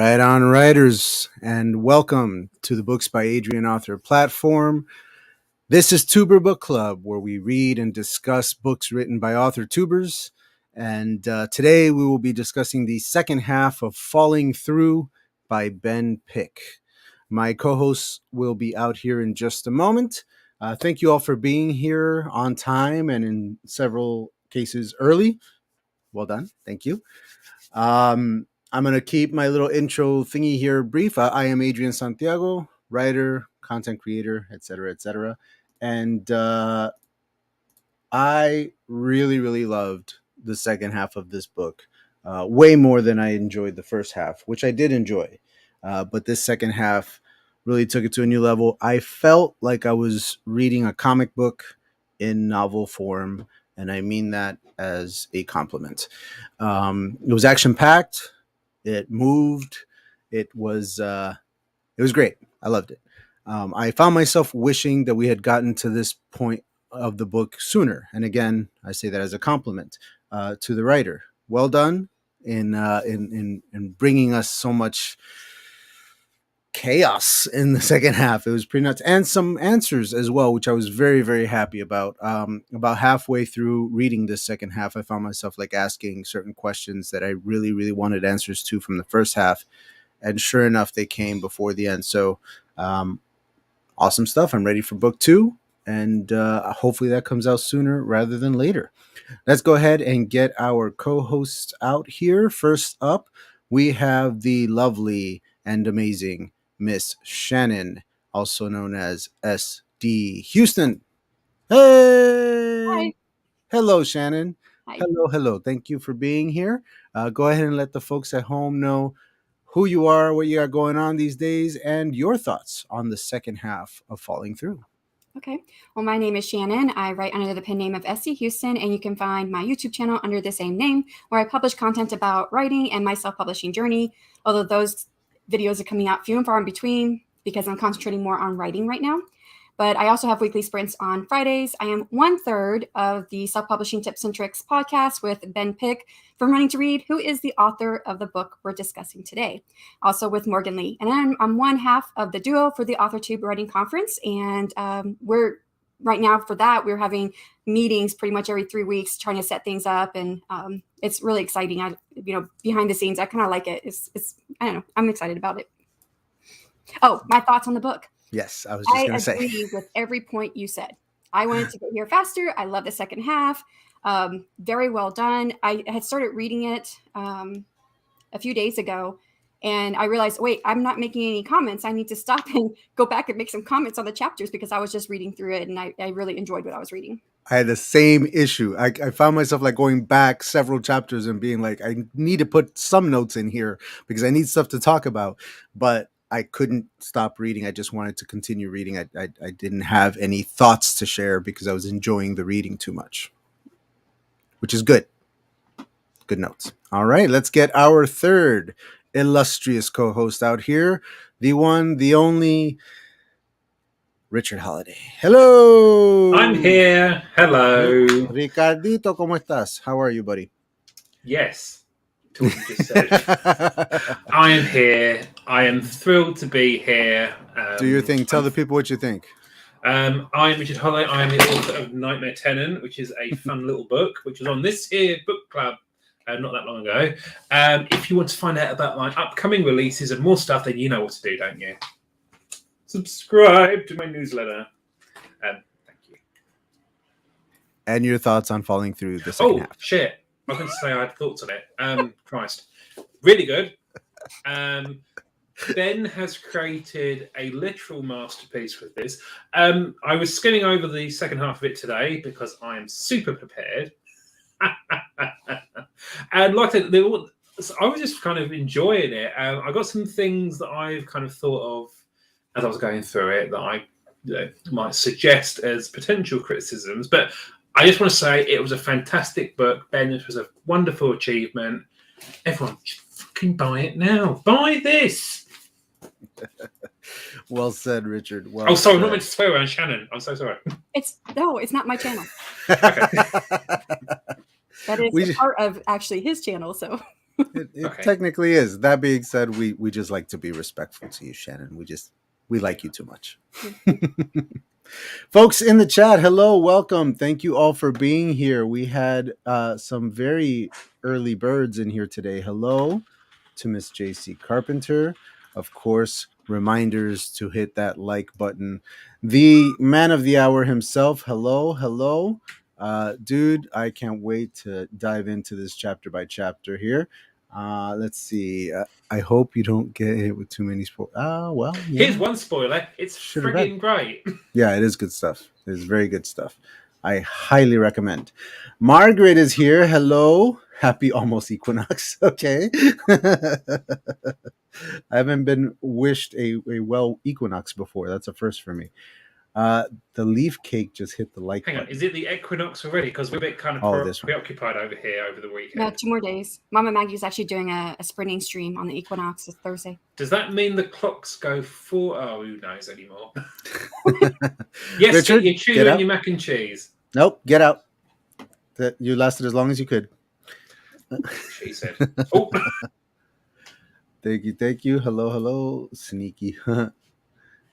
Right on, writers, and welcome to the Books by Adrian Author platform. This is Tuber Book Club, where we read and discuss books written by author tubers. And today we will be discussing the second half of Falling Through by Ben Pick. My co-hosts will be out here in just a moment. Thank you all for being here on time and in several cases early. Well done. Thank you. I'm going to keep my little intro thingy here brief. I am Adrian Santiago, writer, content creator, etc., etc. And I really, really loved the second half of this book, way more than I enjoyed the first half, which I did enjoy. But this second half really took it to a new level. I felt like I was reading a comic book in novel form, and I mean that as a compliment. It was action packed. It moved. It was great. I loved it. I found myself wishing that we had gotten to this point of the book sooner. And again, I say that as a compliment to the writer. Well done in bringing us so much chaos in the second half. It was pretty nuts, and some answers as well, which I was very, very happy about. About halfway through reading this second half, I found myself like asking certain questions that I really, really wanted answers to from the first half, and sure enough, they came before the end. So, awesome stuff. I'm ready for book 2, and hopefully that comes out sooner rather than later. Let's go ahead and get our co-hosts out here. First up, we have the lovely and amazing Miss Shannon, also known as SD Houston. Hey! Hi. Hello, Shannon. Hi. Hello. Thank you for being here. Go ahead and let the folks at home know who you are, what you got going on these days, and your thoughts on the second half of Falling Through. Okay. Well, my name is Shannon. I write under the pen name of SD Houston, and you can find my YouTube channel under the same name, where I publish content about writing and my self-publishing journey. Although those videos are coming out few and far in between because I'm concentrating more on writing right now. But I also have weekly sprints on Fridays. I am 1/3 of the Self-Publishing Tips and Tricks podcast with Ben Pick from Running to Read, who is the author of the book we're discussing today. Also with Morgan Lee. And I'm one half of the duo for the AuthorTube Writing Conference. And we're right now for that, we're having meetings pretty much every 3 weeks, trying to set things up. And it's really exciting. Behind the scenes, I kind of like it. It's I don't know. I'm excited about it. Oh, my thoughts on the book. Yes, I was just going to say. I agree with every point you said. I wanted to get here faster. I love the second half. Very well done. I had started reading it a few days ago, and I realized, wait, I'm not making any comments. I need to stop and go back and make some comments on the chapters because I was just reading through it, and I really enjoyed what I was reading. I had the same issue. I found myself like going back several chapters and being like, I need to put some notes in here because I need stuff to talk about. But I couldn't stop reading. I just wanted to continue reading. I didn't have any thoughts to share because I was enjoying the reading too much, which is good. Good notes. All right, let's get our third illustrious co-host out here. The one, the only, Richard Holiday. Hello. I'm here. Hello. Ricardito, ¿cómo estás? How are you, buddy? Yes. To what you just said. I am here. I am thrilled to be here. Do your thing. Tell the people what you think. I'm Richard Holiday. I am the author of Nightmare Tenant, which is a fun little book, which was on this here book club not that long ago. If you want to find out about my upcoming releases and more stuff, then you know what to do, don't you? Subscribe to my newsletter. Thank you. And your thoughts on Falling Through the second half. Oh, shit. I was going to say I had thoughts on it. Christ. Really good. Ben has created a literal masterpiece with this. I was skimming over the second half of it today because I am super prepared. And like I was just kind of enjoying it. I got some things that I've kind of thought of as I was going through it that I might suggest as potential criticisms. But I just want to say it was a fantastic book, Ben. It was a wonderful achievement. Everyone should fucking buy it now. Buy this. Well said, Richard. Well sorry, said. I'm not meant to swear around Shannon. I'm so sorry. It's not my channel. Okay. That is part of actually his channel. So It Okay. technically is. That being said, we just like to be respectful to you, Shannon. We like you too much. Folks in the chat, hello, welcome. Thank you all for being here. We had some very early birds in here today. Hello to Miss JC Carpenter. Of course, reminders to hit that like button. The man of the hour himself. Hello, hello. Dude, I can't wait to dive into this chapter by chapter here. Let's see. I hope you don't get hit with too many spoilers. Well, yeah. Here's one spoiler. It's Should have been. friggin' great. Yeah, it is good stuff. It is very good stuff. I highly recommend. Margaret is here. Hello. Happy almost equinox. Okay. I haven't been wished a well equinox before. That's a first for me. The leaf cake just hit the like Hang on, button. is it the equinox already? Because we're a bit kind of This one. preoccupied over here over the No, weekend. 2 more days. Mama Maggie's actually doing a sprinting stream on the equinox. It's Thursday. Does that mean the clocks go for? Oh, who knows anymore? Yes, Richard, get your get chew out. and your mac and cheese. Nope, get out. That you lasted as long as you could. She said. Oh, Thank you. Hello, hello. Sneaky.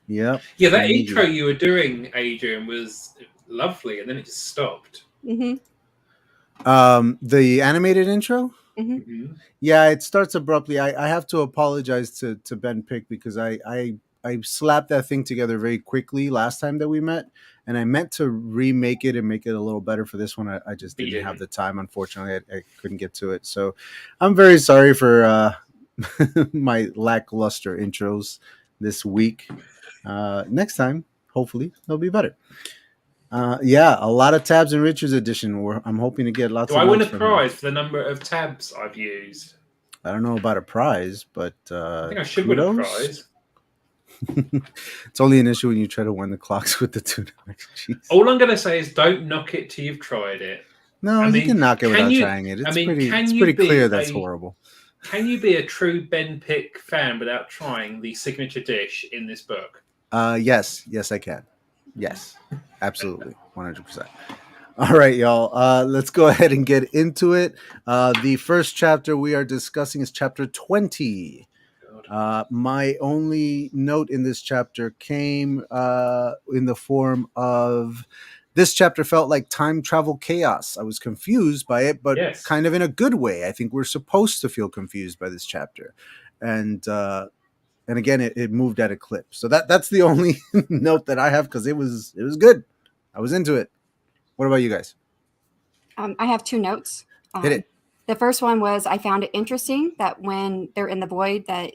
Yep. yeah, that sneaky. intro you were doing, Adrian, was lovely, and then it just stopped. Mm-hmm. The animated intro. Mhm. Yeah, it starts abruptly. I have to apologize to Ben Pick because I slapped that thing together very quickly last time that we met, and I meant to remake it and make it a little better for this one. I just But you didn't have didn't. the time. Unfortunately, I couldn't get to it. So I'm very sorry for my lackluster intros this week. Next time, hopefully, they'll be better. Yeah, a lot of tabs in Richard's edition. I'm hoping to get lots Do of I win a notes from him. prize for the number of tabs I've used? I don't know about a prize, but I think I should win a prize. It's only an issue when you try to win the clocks with the tuna mac and cheese. All I'm going to say is don't knock it till you've tried it. No, I you mean, can knock it can without you- trying it. I It's mean, pretty. can It's you pretty be clear that's a- horrible. Can you be a true Ben Pick fan without trying the signature dish in this book? Yes, I can. Yes, absolutely, 100%. All right, y'all. Let's go ahead and get into it. The first chapter we are discussing is chapter 20. My only note in this chapter came in the form of this chapter felt like time travel chaos. I was confused by it, but Yes. kind of in a good way. I think we're supposed to feel confused by this chapter, and again, it moved at a clip. So that's the only note that I have because it was good. I was into it. What about you guys? I have 2 notes. Hit it. The first one was I found it interesting that when they're in the void, that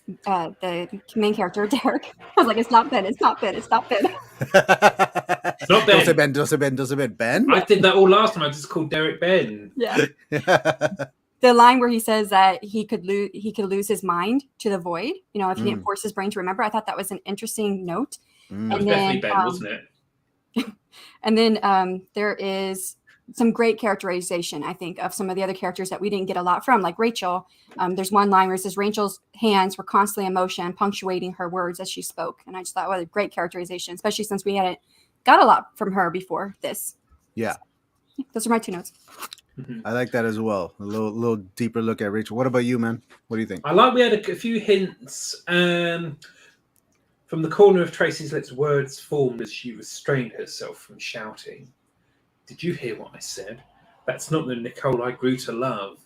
the main character Derek, I was like, "It's not Ben. It's not Ben. It's not Ben." It's not Ben. Don't say Ben. Don't say Ben. Don't say Ben. Ben. I did that all last time. I just called Derek Ben. Yeah. The line where he says that he could lose his mind to the void, you know, if he didn't force his brain to remember. I thought that was an interesting note. That was definitely Ben, wasn't it? And then there is some great characterization, I think, of some of the other characters that we didn't get a lot from, like Rachel. There's one line where it says Rachel's hands were constantly in motion, punctuating her words as she spoke. And I just thought, what a great characterization, especially since we hadn't got a lot from her before this. Yeah. So, those are my 2 notes. I like that as well. A little deeper look at Rachel. What about you, man? What do you think? I like we had a few hints from the corner of Tracy's lips. Words formed as she restrained herself from shouting. Did you hear what I said? That's not the Nicole I grew to love.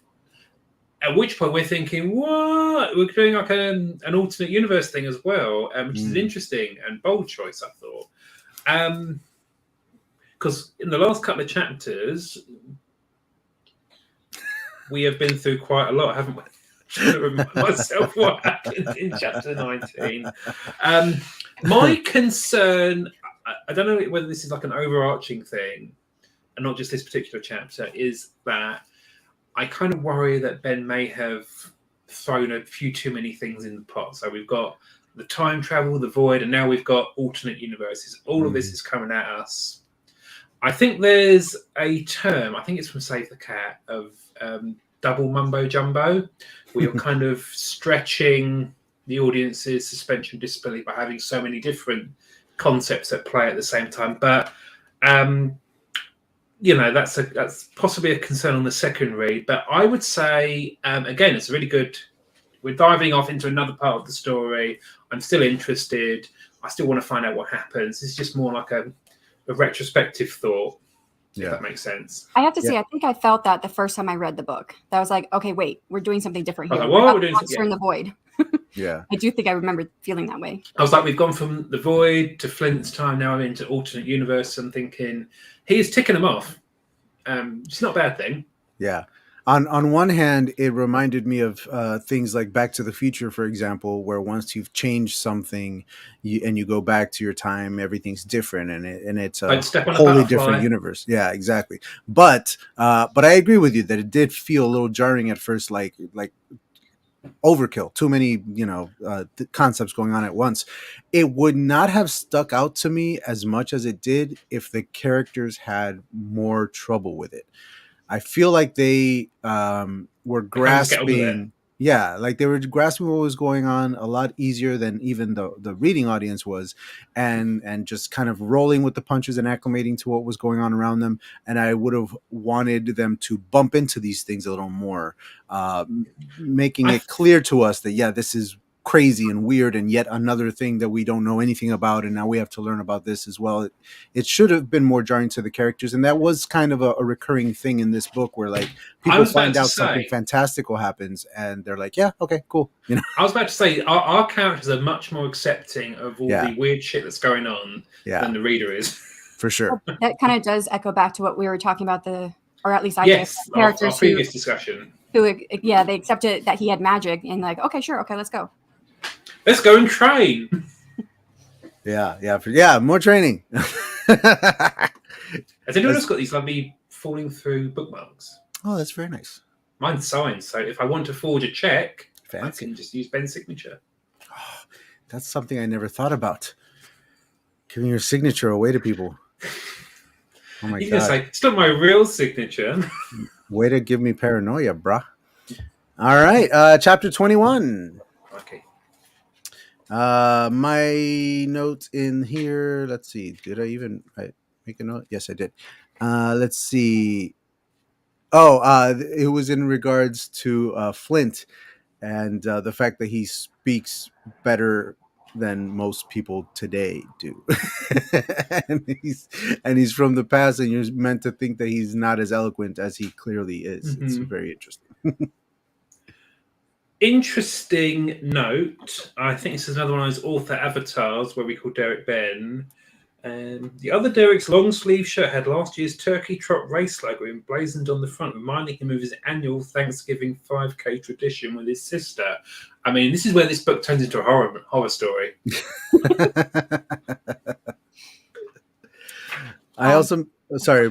At which point we're thinking, what? We're doing like an alternate universe thing as well, which is an interesting and bold choice, I thought. Because in the last couple of chapters, we have been through quite a lot, haven't we? Trying to remind myself what happened in chapter 19. My concern, I don't know whether this is like an overarching thing, and not just this particular chapter, is that I kind of worry that Ben may have thrown a few too many things in the pot. So we've got the time travel, the void, and now we've got alternate universes. All of this is coming at us. I think there's a term, I think it's from Save the Cat, of double mumbo jumbo, where you're kind of stretching the audience's suspension of disbelief by having so many different concepts at play at the same time. But that's possibly a concern on the second read. But I would say, again, it's a really good. We're diving off into another part of the story. I'm still interested. I still want to find out what happens. It's just more like a retrospective thought, if Yeah. that makes sense. I have to say, Yeah. I think I felt that the first time I read the book. That was like, okay, wait, we're doing something different I was here. like, We're "What? not We're the doing monster yeah." in the void. Yeah. I do think I remember feeling that way. I was like, we've gone from the void to Flint's time. Now I'm into alternate universe. I'm thinking he is ticking them off. It's not a bad thing. Yeah. On one hand, it reminded me of things like Back to the Future, for example, where once you've changed something and you go back to your time, everything's different, and it's a Don't step on a wholly different butterfly. universe. Yeah, exactly. But I agree with you that it did feel a little jarring at first, like overkill, too many concepts going on at once. It would not have stuck out to me as much as it did if the characters had more trouble with it. I feel like they were I kind of just get on with it. grasping, yeah, like they were grasping what was going on a lot easier than even the reading audience was, and just kind of rolling with the punches and acclimating to what was going on around them. And I would have wanted them to bump into these things a little more, making I it clear to us that, yeah, this is crazy and weird and yet another thing that we don't know anything about, and now we have to learn about this as well. It should have been more jarring to the characters, and that was kind of a recurring thing in this book where like I people was about find to out something say, fantastical happens and they're like, yeah, okay, cool, I was about to say, our characters are much more accepting of all yeah, the weird shit that's going on yeah, than the reader is. for sure. That kind of does echo back to what we were talking about, or at least I did, Yes, our characters previous discussion. yeah, they accepted that he had magic and like, okay, sure, okay, let's go. Let's go and train. Yeah, more training. Has anyone else got these lovely falling through bookmarks? Oh, that's very nice. Mine's signed, so if I want to forge a check, I Fancy. can just use Ben's signature. Oh, that's something I never thought about. Giving your signature away to people. Oh my You can god. say, it's not my real signature. Way to give me paranoia, bruh. All right, chapter 21. Okay. My note in here. Let's see. Did I make a note? Yes, I did. Let's see. Oh, it was in regards to Flint and the fact that he speaks better than most people today do, and he's from the past, and you're meant to think that he's not as eloquent as he clearly is. It's Mm-hmm. very interesting. Interesting note. I think this is another one of those author avatars where we call Derek Ben. The other Derek's long sleeve shirt had last year's Turkey Trot race logo emblazoned on the front, reminding him of his annual Thanksgiving 5K tradition with his sister. I mean, this is where this book turns into a horror story. I also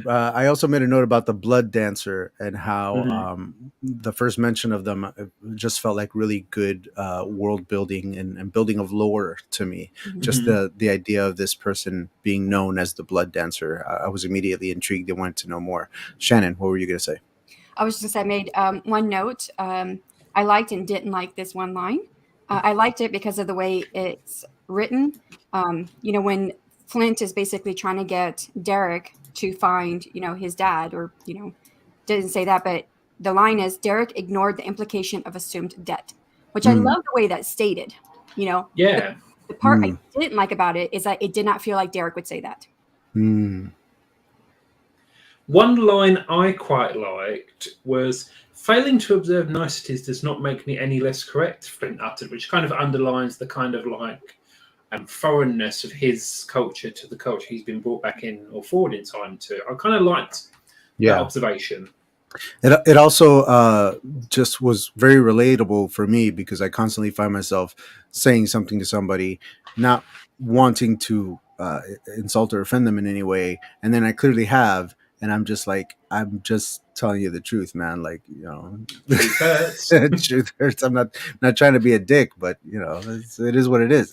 I also made a note about the blood dancer and how the first mention of them just felt like really good world building and building of lore to me. Just the idea of this person being known as the blood dancer, I was immediately intrigued and wanted to know more. Shannon, what were you going to say? I was just I made one note. I liked and didn't like this one line. I liked it because of the way it's written. When Flint is basically trying to get Derek to find, his dad, or, didn't say that, but the line is Derek ignored the implication of assumed debt, which I love the way that's stated. Yeah. The part I didn't like about it is that it did not feel like Derek would say that. One line I quite liked was, failing to observe niceties does not make me any less correct, Flint uttered, which kind of underlines the kind of like foreignness of his culture to the culture he's been brought back in or forward in time to. I kind of liked that observation. It also just was very relatable for me because I constantly find myself saying something to somebody, not wanting to insult or offend them in any way, and then I clearly have, and I'm just like, I'm just telling you the truth, man. Like, Truth hurts. Truth hurts. I'm not trying to be a dick, but it is what it is.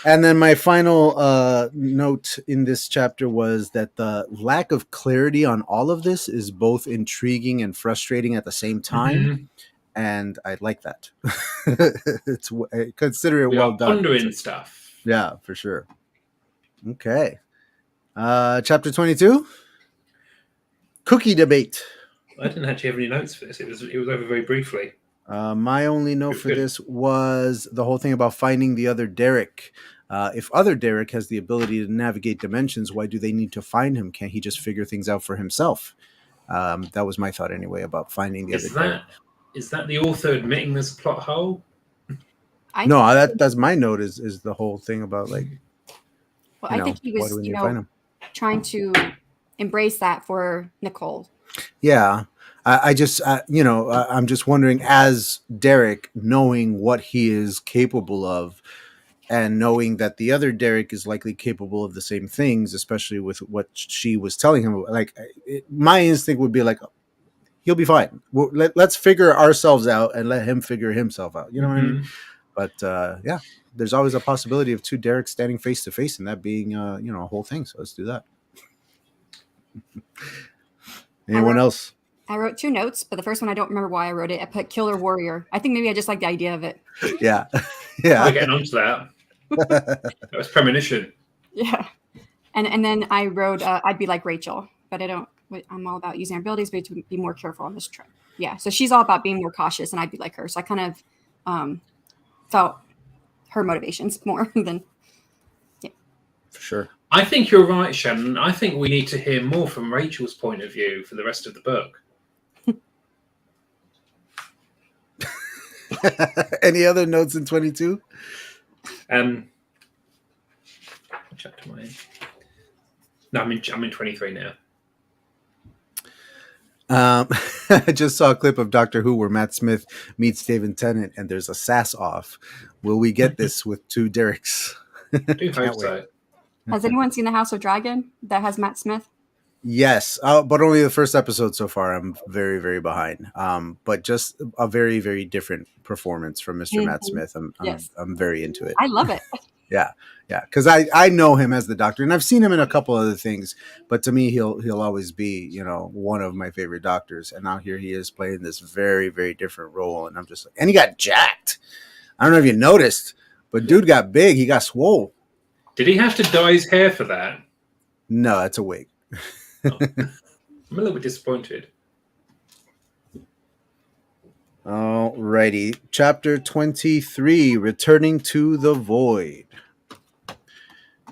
And then my final note in this chapter was that the lack of clarity on all of this is both intriguing and frustrating at the same time. And I like that. Consider it we well are done. pondering stuff. Yeah, for sure. Okay. Chapter 22, cookie debate. I didn't actually have any notes for this. It was over very briefly. My only note It was for good. this was the whole thing about finding the other Derek. If other Derek has the ability to navigate dimensions, why do they need to find him? Can't he just figure things out for himself? That was my thought anyway about finding the other Is Derek. that the author admitting there's a plot hole? I No, think, that's my note is the whole thing about like, well, you I think know, he why do was, we need to find him? trying to embrace that for Nicole. Yeah. I just, I'm just wondering, as Derek, knowing what he is capable of, and knowing that the other Derek is likely capable of the same things, especially with what she was telling him. Like, my instinct would be like, he'll be fine. Let's figure ourselves out and let him figure himself out. You know what I mean? Mm-hmm. But yeah, there's always a possibility of two Derek's standing face to face, and that being, a whole thing. So let's do that. I Anyone wrote, else? I wrote 2 notes, but the first one I don't remember why I wrote it. I put Killer Warrior. I think maybe I just like the idea of it. Yeah, We're yeah. getting onto that. That was premonition. Yeah. And then I wrote I'd be like Rachel, but I'm all about using our abilities, but to be more careful on this trip. Yeah. So she's all about being more cautious, and I'd be like her. So I kind of felt her motivations more than. For sure. I think you're right, Shannon. I think we need to hear more from Rachel's point of view for the rest of the book. Any other notes in 22? Chapter 1. No, I'm in 23 now. I just saw a clip of Doctor Who where Matt Smith meets David Tennant, and there's a sass off. Will we get this with two Dereks? I do hope Can't wait. so. Has anyone seen The House of Dragon that has Matt Smith? Yes, but only the first episode so far. I'm very, very behind. But just a very, very different performance from Mr. Matt Smith. Yes. I'm very into it. I love it. Yeah, because I know him as the Doctor, and I've seen him in a couple other things. But to me, he'll always be one of my favorite Doctors. And now here he is playing this very, very different role, and I'm just like, and he got jacked. I don't know if you noticed, but dude got big. He got swole. Did he have to dye his hair for that? No, that's a wig. Oh. I'm a little bit disappointed. Alrighty. Chapter 23, Returning to the Void.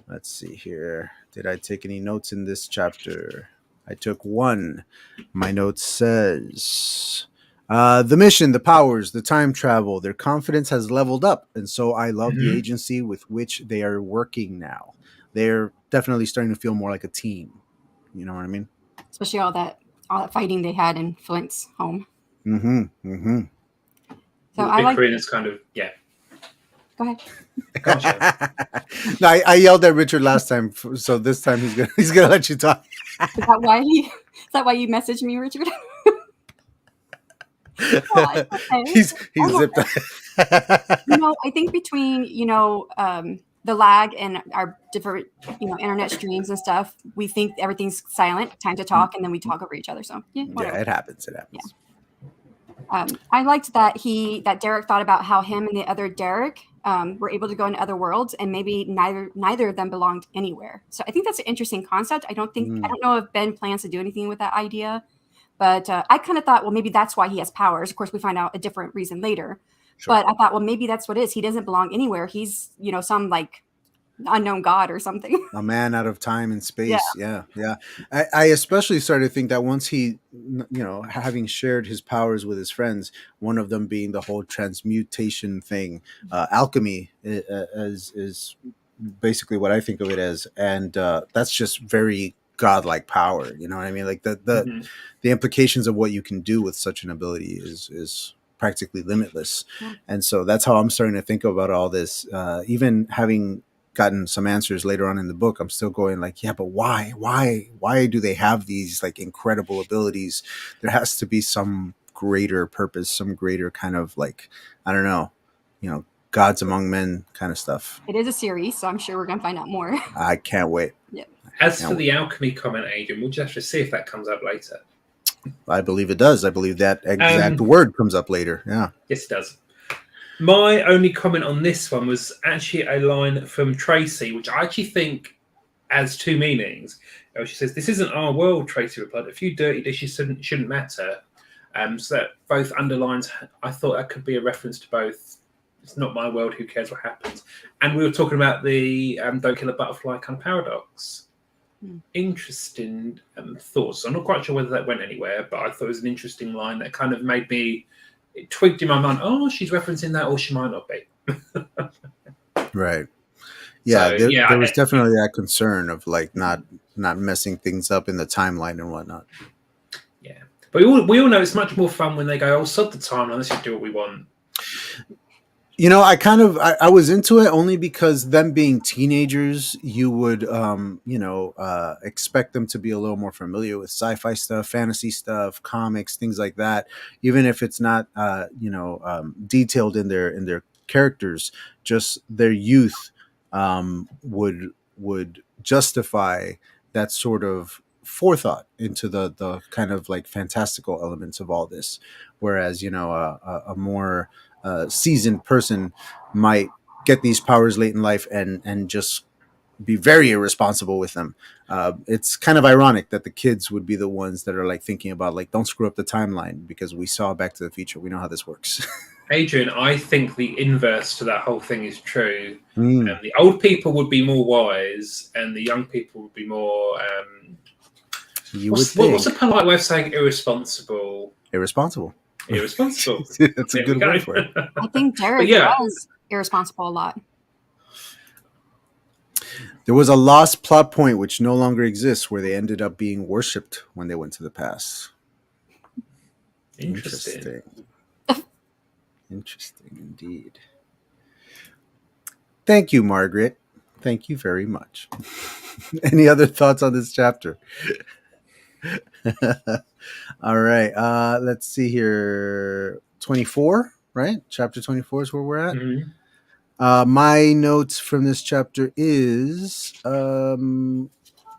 Let's see here. Did I take any notes in this chapter? I took one. My note says, the mission, the powers, the time travel, their confidence has leveled up. And so I love the agency with which they are working now. They're definitely starting to feel more like a team. You know what I mean? Especially all that fighting they had in Flint's home. Mm-hmm. Mm-hmm. So I like. It's kind of Go ahead. No, I yelled at Richard last time, so this time he's gonna let you talk. Is that why you messaged me, Richard? Oh, okay. He's zipped. I think between the lag and our different internet streams and stuff, we think everything's silent, time to talk, and then we talk over each other. So yeah, whatever. It happens. Yeah. I liked that Derek thought about how him and the other Derek were able to go into other worlds, and maybe neither of them belonged anywhere. So I think that's an interesting concept. I don't know if Ben plans to do anything with that idea, but I kind of thought, well, maybe that's why he has powers. Of course, we find out a different reason later. Sure. But I thought, well, maybe that's what it is. He doesn't belong anywhere. He's some like unknown god or something. A man out of time and space. Yeah. I especially started to think that once he, having shared his powers with his friends, one of them being the whole transmutation thing, alchemy is basically what I think of it as, and that's just very godlike power. You know what I mean? Like the implications of what you can do with such an ability is practically limitless. Yeah. And so that's how I'm starting to think about all this. Even having gotten some answers later on in the book, I'm still going like, yeah, but why do they have these like incredible abilities? There has to be some greater purpose, some greater kind of like, I don't know, gods among men kind of stuff. It is a series, so I'm sure we're gonna find out more. I can't wait. Yeah. As for the alchemy comment, Adrian, we'll just have to see if that comes up later. I believe it does. I believe that exact word comes up later. Yeah. Yes, it does. My only comment on this one was actually a line from Tracy, which I actually think as two meanings. She says, "This isn't our world," Tracy replied. "A few dirty dishes shouldn't matter." So that both underlines, I thought that could be a reference to both. It's not my world, who cares what happens? And we were talking about the don't kill a butterfly kind of paradox. Interesting thoughts. I'm not quite sure whether that went anywhere, but I thought it was an interesting line that kind of made me, it twigged in my mind, oh, she's referencing that, or she might not be. Right. Yeah, So, there was definitely that concern of like not messing things up in the timeline and whatnot. Yeah, but we all know it's much more fun when they go, "Oh, sod the timeline, let's just do what we want." You know, I was into it only because them being teenagers, you would expect them to be a little more familiar with sci-fi stuff, fantasy stuff, comics, things like that. Even if it's not detailed in their characters, just their youth would justify that sort of forethought into the kind of like fantastical elements of all this. Whereas a more seasoned person might get these powers late in life and just be very irresponsible with them. It's kind of ironic that the kids would be the ones that are like thinking about like, don't screw up the timeline, because we saw Back to the Future. We know how this works. Adrian, I think the inverse to that whole thing is true. Mm. The old people would be more wise, and the young people would be more. What's a polite way of saying irresponsible? Irresponsible. Irresponsible. That's a good word for it. I think Derek was irresponsible a lot. There was a lost plot point which no longer exists, where they ended up being worshipped when they went to the past. Interesting. Interesting indeed. Thank you, Margaret. Thank you very much. Any other thoughts on this chapter? All right. Let's see here. 24, right? Chapter 24 is where we're at. Mm-hmm. My notes from this chapter is all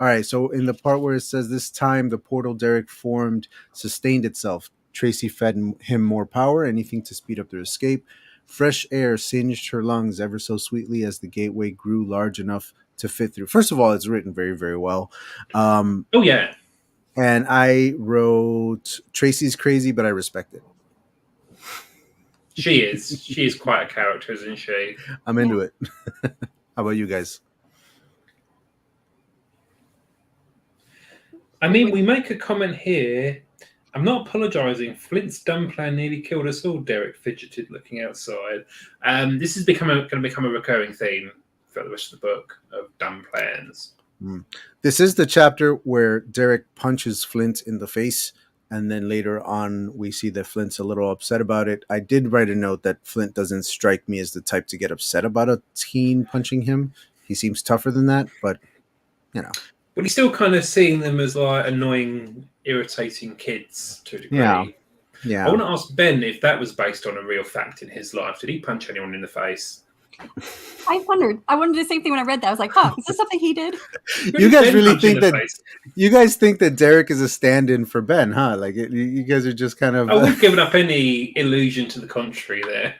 right. So in the part where it says, "This time the portal Derek formed sustained itself. Tracy fed him more power, anything to speed up their escape. Fresh air singed her lungs ever so sweetly as the gateway grew large enough to fit through." First of all, it's written very, very well. Oh yeah. And I wrote, "Tracy's crazy, but I respect it." She is. She is quite a character, isn't she? I'm into it. How about you guys? I mean, we make a comment here. "I'm not apologising. Flint's dumb plan nearly killed us all," Derek fidgeted, looking outside. This is going to become a recurring theme for the rest of the book, of dumb plans. This is the chapter where Derek punches Flint in the face, and then later on we see that Flint's a little upset about it. I did write a note that Flint doesn't strike me as the type to get upset about a teen punching him. He seems tougher than that, but But he's still kind of seeing them as like annoying, irritating kids to a degree. Yeah. I want to ask Ben if that was based on a real fact in his life. Did he punch anyone in the face? I wondered the same thing when I read that. I was like, "Huh, is this something he did?" You guys really think that? You guys think that Derek is a stand-in for Ben, huh? Like you guys are just kind of. Oh, we've given up any illusion to the contrary there.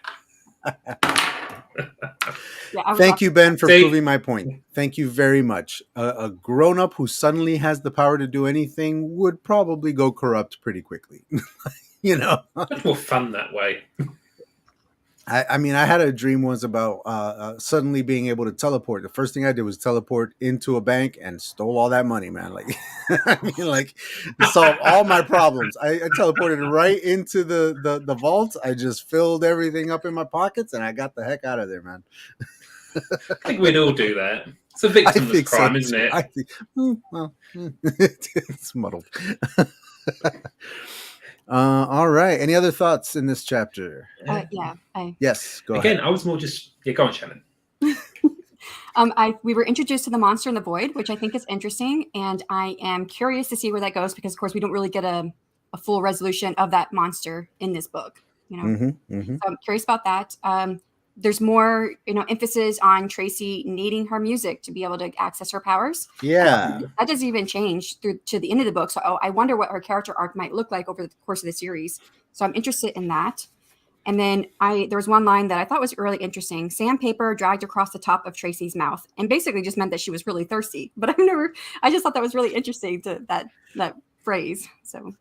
Thank you, Ben, for proving my point. Thank you very much. A grown-up who suddenly has the power to do anything would probably go corrupt pretty quickly. Much more fun that way. I mean, I had a dream once about suddenly being able to teleport. The first thing I did was teleport into a bank and stole all that money, man. Like, I mean, like, solve all my problems. I teleported right into the vault. I just filled everything up in my pockets, and I got the heck out of there, man. I think we'd all do that. It's a victimless crime, isn't it? It's muddled. All right. Any other thoughts in this chapter? Yes. Go ahead. I was more just go on, Shannon. We were introduced to the monster in the void, which I think is interesting, and I am curious to see where that goes because, of course, we don't really get a full resolution of that monster in this book. So I'm curious about that. There's more, emphasis on Tracy needing her music to be able to access her powers. Yeah. That doesn't even change through to the end of the book. So I wonder what her character arc might look like over the course of the series. So I'm interested in that. And then there was one line that I thought was really interesting. Sandpaper dragged across the top of Tracy's mouth, and basically just meant that she was really thirsty. But I just thought that was really interesting to that phrase. So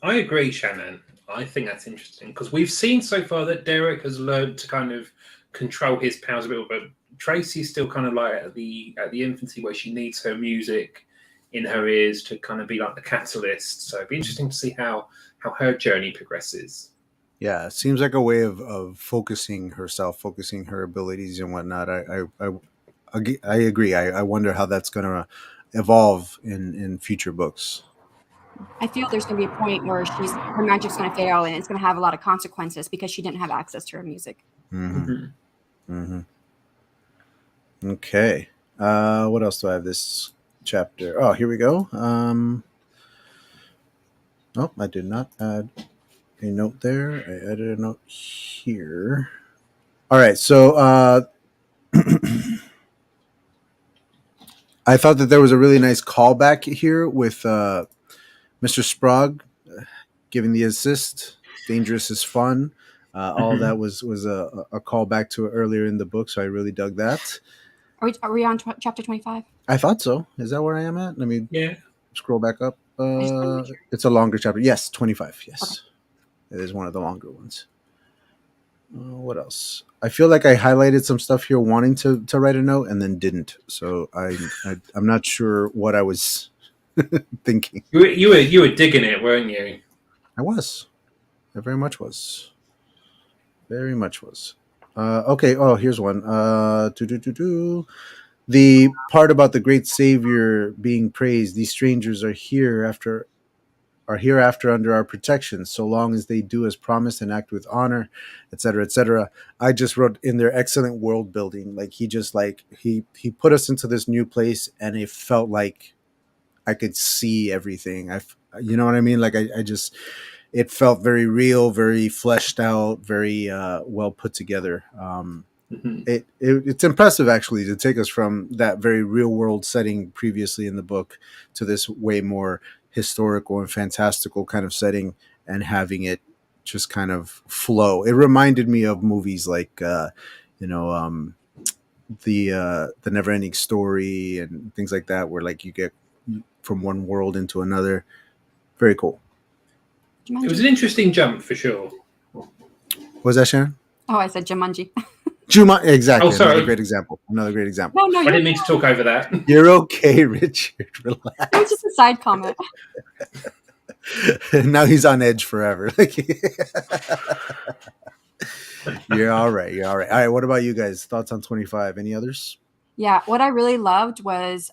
I agree, Shannon. I think that's interesting because we've seen so far that Derek has learned to kind of control his powers a bit, but Tracy's still kind of like at the infancy where she needs her music in her ears to kind of be like the catalyst. So it'd be interesting to see how her journey progresses. Yeah, it seems like a way of focusing herself, focusing her abilities and whatnot. I agree. I wonder how that's going to evolve in future books. I feel there's going to be a point where her magic's going to fail, and it's going to have a lot of consequences because she didn't have access to her music. Mm-hmm. Mhm. Mm-hmm. Okay. What else do I have this chapter? Oh, here we go. Oh, I did not add a note there. I added a note here. All right. So I thought that there was a really nice callback here with Mr. Sprague giving the assist. Dangerous is fun. All Mhm. that was a callback to it earlier in the book, so I really dug that. Are we on chapter 25? I thought so. Is that where I am at? Let me Yeah. scroll back up. I just want to make sure. It's a longer chapter. Yes, 25. Okay. Yes, it is one of the longer ones. What else? I feel like I highlighted some stuff here, wanting to write a note, and then didn't. So I'm not sure what I was thinking. You were digging it, weren't you? I was. I very much was. Very much was. Okay. Oh, here's one. The part about the great savior being praised. These strangers are hereafter under our protection, so long as they do as promised and act with honor, etc., etc. I just wrote in their excellent world building. Like he put us into this new place, and it felt like I could see everything. You know what I mean? Like I just it felt very real, very fleshed out, very well put together. Mhm. It's impressive actually to take us from that very real world setting previously in the book to this way more historical and fantastical kind of setting, and having it just kind of flow. It reminded me of movies like you know the Never Ending Story and things like that, where like you get from one world into another. Very cool. It was Jumanji. an interesting jump for sure. Was that Sharon? Oh, I said Jumanji. Juma, Oh, exactly. Another sorry. great example. Another great example. No, I you're didn't mean to talk over that. You're okay, Richard. it was just Relax. a side comment. Now he's on edge forever. Like, you're all right. You're all right. All right. What about you guys? Thoughts on 25? Any others? Yeah, what I really loved was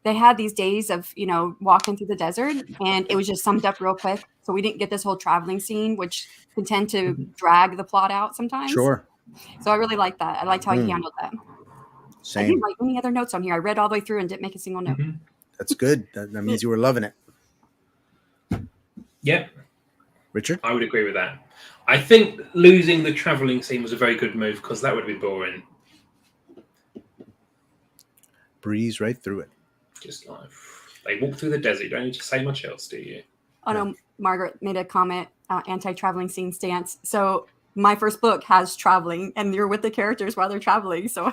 they had these days of walking through the desert, and it was just summed up real quick. So we didn't get this whole traveling scene, which can tend to Mhm. drag the plot out sometimes. Sure. So I really liked that. I liked how he Mm, handled that. I didn't same. write any other notes on here. I read all the way through and didn't make a single note. Mhm. That's good. That means you were loving it. Yeah, Richard? I would agree with that. I think losing the travelling scene was a very good move because that would be boring. Breeze right through it. Just like they walk through the desert. You don't need to say much else, do you? Oh Yeah. no, Margaret made a comment, anti-traveling scene stance. So my first book has traveling, and you're with the characters while they're traveling. So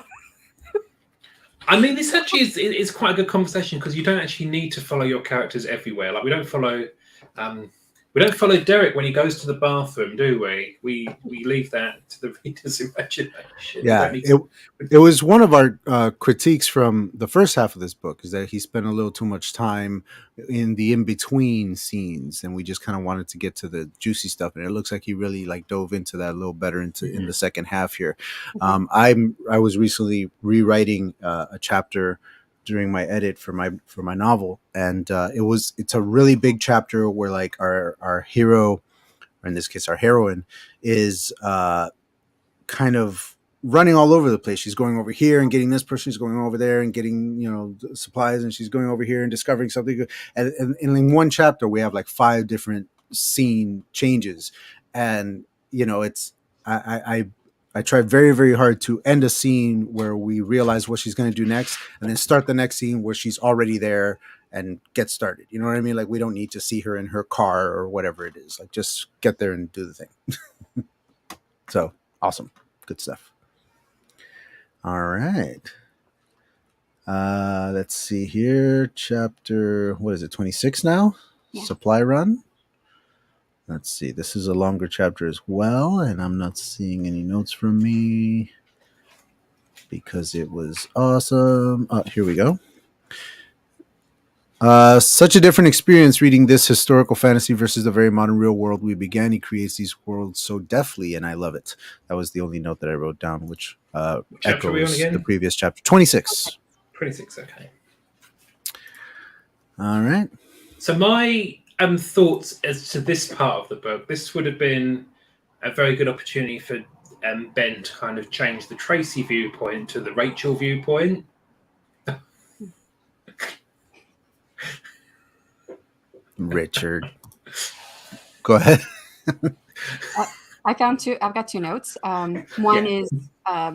I mean, this actually is quite a good conversation because you don't actually need to follow your characters everywhere. Like um, we don't follow Derek when he goes to the bathroom, do we? We leave that to the reader's imagination. We Yeah. don't need It was one of our critiques from the first half of this book, is that he spent a little too much time in the in between scenes, and we just kind of wanted to get to the juicy stuff. And it looks like he really like dove into that a little better in Mhm. the second half here. okay. I was recently rewriting a chapter during my edit for my novel, and it's a really big chapter where like our hero, or in this case our heroine, is kind of running all over the place. She's going over here and getting this person. She's going over there and getting supplies, and she's going over here and discovering something. And in one chapter, we have like 5 different scene changes, and it's I try very very hard to end a scene where we realize what she's going to do next, and then start the next scene where she's already there and get started. You know what I mean? Like we don't need to see her in her car or whatever it is. Like just get there and do the thing. So awesome. Good stuff. All right. Let's see here. Chapter, what is it, 26 now? Yeah. Supply run. Let's see. This is a longer chapter as well, and I'm not seeing any notes from me because it was awesome. Oh, here we go. Such a different experience reading this historical fantasy versus the very modern real world we began. He creates these worlds so deftly, and I love it. That was the only note that I wrote down, which Chapter are we on echoes the again? previous chapter. 26. 26, okay. All right. So my thoughts as to this part of the book, this would have been a very good opportunity for Ben to kind of change the Tracy viewpoint to the Rachel viewpoint. Richard. Go ahead. I've got two notes. One is a